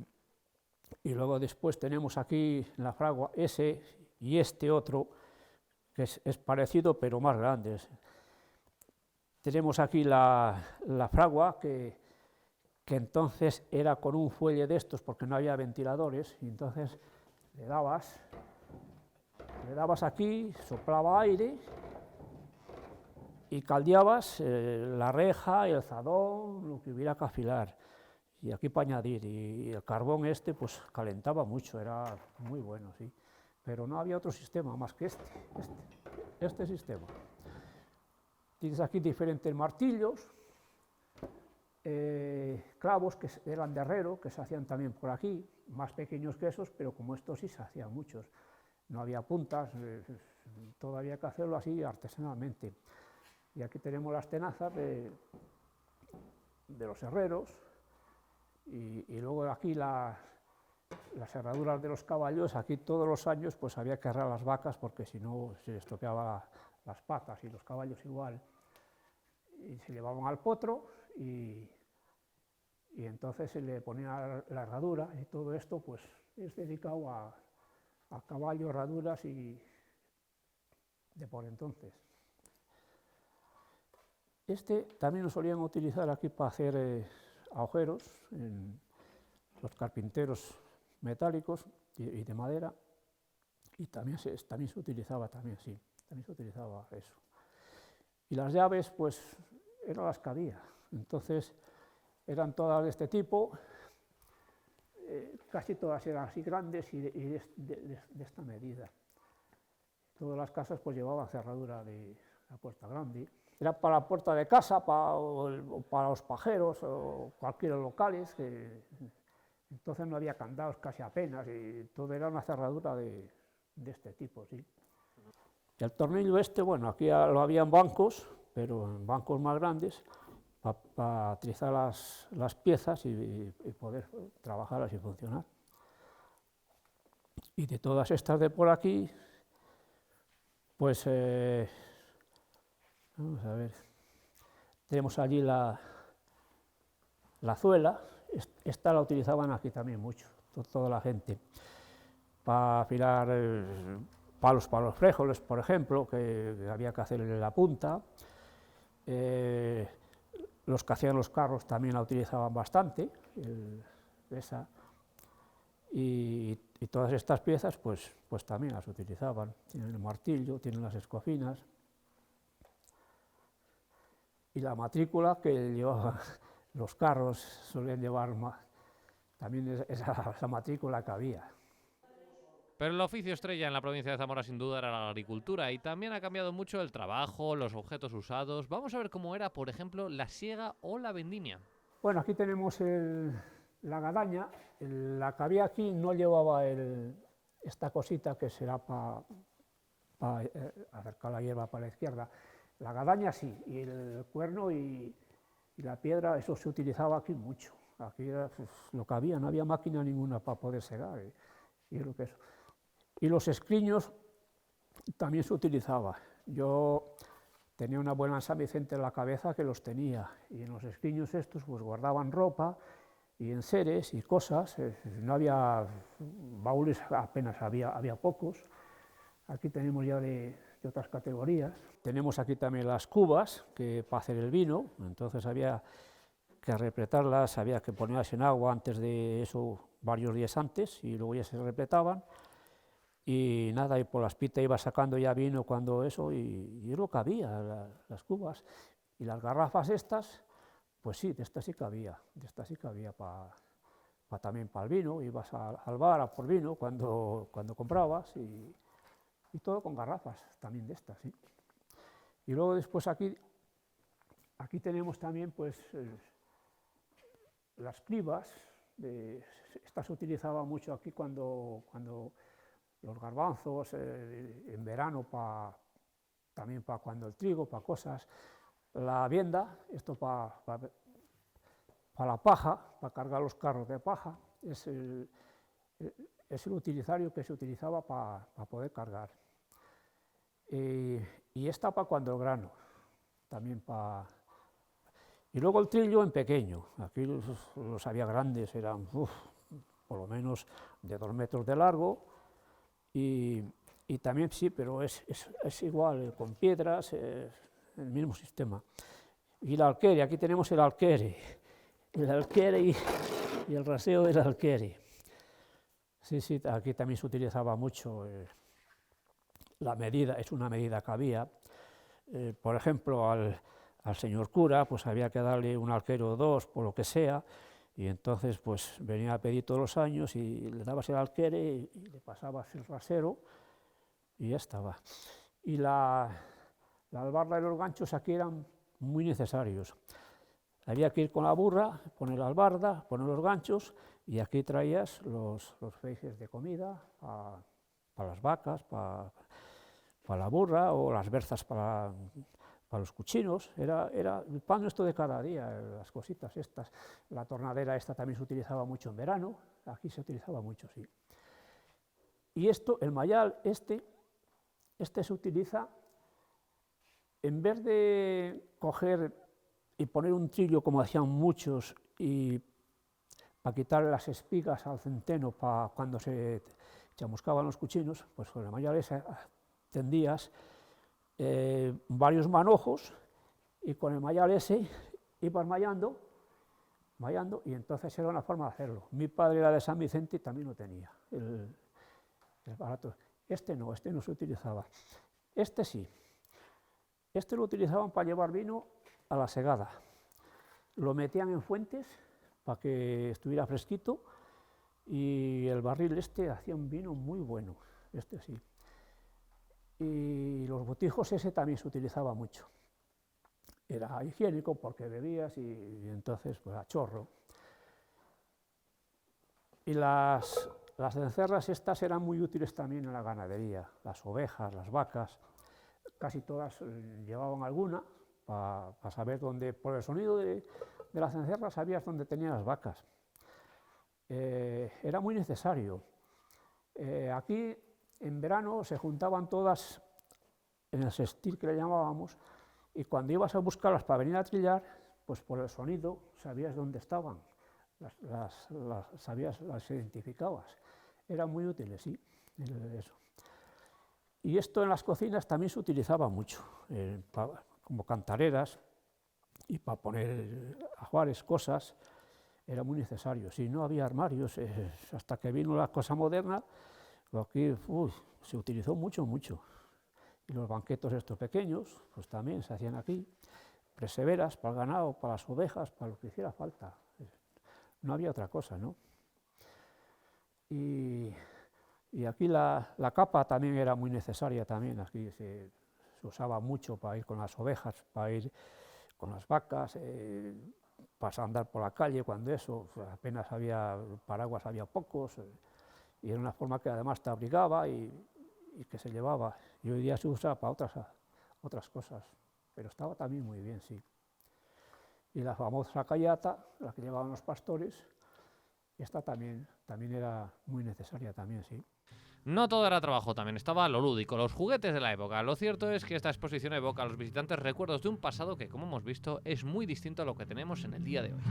luego después tenemos aquí en la fragua ese y este otro, que es parecido pero más grande. Tenemos aquí la fragua, que entonces era con un fuelle de estos porque no había ventiladores, y entonces le dabas aquí, soplaba aire, y caldeabas la reja, el zadón, lo que hubiera que afilar, y aquí para añadir, y el carbón este pues calentaba mucho, era muy bueno, sí, pero no había otro sistema más que este sistema. Tienes aquí diferentes martillos, clavos que eran de herrero, que se hacían también por aquí, más pequeños que esos, pero como estos sí se hacían muchos, no había puntas, todo había que hacerlo así artesanalmente. Y aquí tenemos las tenazas de los herreros, y luego aquí las herraduras de los caballos. Aquí todos los años pues había que herrar las vacas, porque si no se les estropeaba las patas y los caballos igual, y se llevaban al potro y entonces se le ponía la herradura y todo esto pues es dedicado a caballos, herraduras y de por entonces. Este también lo solían utilizar aquí para hacer agujeros en los carpinteros metálicos y de madera, y también se utilizaba eso. Y las llaves pues eran las que había, entonces eran todas de este tipo, casi todas eran así grandes y de esta medida. Todas las casas pues llevaban cerradura de la puerta grande. Era para la puerta de casa, para los pajeros o cualquier locales, entonces no había candados casi apenas y todo era una cerradura de este tipo, sí. Y el tornillo este, bueno, aquí lo había en bancos, pero en bancos más grandes, para atrizar las piezas y poder trabajarlas y funcionar. Y de todas estas de por aquí, pues vamos a ver, tenemos allí la zuela, esta la utilizaban aquí también mucho, toda la gente, para afilar palos para los frijoles, por ejemplo, que había que hacerle la punta. Los que hacían los carros también la utilizaban bastante, esa, y todas estas piezas pues también las utilizaban. Tienen el martillo, tienen las escofinas, y la matrícula que llevaban los carros solían llevar también esa matrícula que había. Pero el oficio estrella en la provincia de Zamora sin duda era la agricultura y también ha cambiado mucho el trabajo, los objetos usados. Vamos a ver cómo era, por ejemplo, la siega o la vendimia. Bueno, aquí tenemos la guadaña. La que había aquí no llevaba esta cosita que será para acercar la hierba para la izquierda. La guadaña sí, y el cuerno y la piedra, eso se utilizaba aquí mucho. Aquí era pues, lo que había, no había máquina ninguna para poder segar. Y lo que es. Y los escriños también se utilizaba. Yo tenía una buena en San Vicente en la cabeza que los tenía, y en los escriños estos pues guardaban ropa y enseres y cosas. No había baúles, apenas había pocos. Aquí tenemos ya de otras categorías. Tenemos aquí también las cubas que para hacer el vino, entonces había que repletarlas, había que ponerlas en agua antes de eso, varios días antes, y luego ya se repletaban. Y nada, y por la espita iba sacando ya vino cuando eso, y es lo que había, las cubas. Y las garrafas estas, pues sí, de estas sí que había también para el vino. Ibas al bar a por vino cuando comprabas, y todo con garrafas también de estas, sí. Y luego después aquí tenemos también pues las cribas, estas se utilizaban mucho aquí cuando los garbanzos, en verano también para cuando el trigo, para cosas. La vienda, esto para la paja, para cargar los carros de paja, es el utilitario que se utilizaba para poder cargar. Y esta para cuando el grano, también para. Y luego el trillo en pequeño, aquí los había grandes, eran por lo menos de 2 metros de largo, y también sí, pero es igual, con piedras, el mismo sistema. Y el alquere, aquí tenemos el alquere y el raseo del alquere. Sí, aquí también se utilizaba mucho. La medida, es una medida que había. Por ejemplo, al señor cura, pues había que darle un alquero o 2, por lo que sea, y entonces pues venía a pedir todos los años y le dabas el alquere y le pasabas el rasero y ya estaba. Y la albarda y los ganchos aquí eran muy necesarios. Había que ir con la burra, poner la albarda, poner los ganchos, y aquí traías los feijes de comida para las vacas, para la burra, o las berzas para los cuchinos. Era el pan esto de cada día, las cositas estas. La tornadera esta también se utilizaba mucho en verano, aquí se utilizaba mucho, sí. Y esto, el mayal, este se utiliza en vez de coger y poner un trillo como hacían muchos y para quitar las espigas al centeno para cuando se chamuscaban los cuchinos, pues con la mayalesa tendías varios manojos y con el mayal ese ibas mallando, y entonces era una forma de hacerlo. Mi padre era de San Vicente y también lo tenía, el barato. Este no se utilizaba. Este sí. Este lo utilizaban para llevar vino a la segada. Lo metían en fuentes para que estuviera fresquito y el barril este hacía un vino muy bueno, este sí. Y los botijos ese también se utilizaba mucho. Era higiénico porque bebías y entonces pues a chorro. Y las cencerras estas eran muy útiles también en la ganadería, las ovejas, las vacas, casi todas llevaban alguna para saber dónde, por el sonido de la cencerra sabías dónde tenían las vacas. Era muy necesario. Aquí en verano se juntaban todas en el sextil que le llamábamos, y cuando ibas a buscarlas para venir a trillar, pues por el sonido sabías dónde estaban, las identificabas. Eran muy útiles, sí, eso. Y esto en las cocinas también se utilizaba mucho, como cantareras y para poner ajuares, cosas, era muy necesario. Si no había armarios, hasta que vino la cosa moderna, aquí se utilizó mucho. Y los banquetos estos pequeños, pues también se hacían aquí, preseveras para el ganado, para las ovejas, para lo que hiciera falta. No había otra cosa, ¿no? Y aquí la capa también era muy necesaria también, aquí se usaba mucho para ir con las ovejas, para ir con las vacas, para andar por la calle cuando eso, apenas había paraguas, había pocos, y era una forma que además te abrigaba y que se llevaba, y hoy día se usa para otras cosas, pero estaba también muy bien, sí. Y la famosa callata, la que llevaban los pastores, esta también era muy necesaria también, sí. No todo era trabajo, también estaba lo lúdico, los juguetes de la época. Lo cierto es que esta exposición evoca a los visitantes recuerdos de un pasado que, como hemos visto, es muy distinto a lo que tenemos en el día de hoy.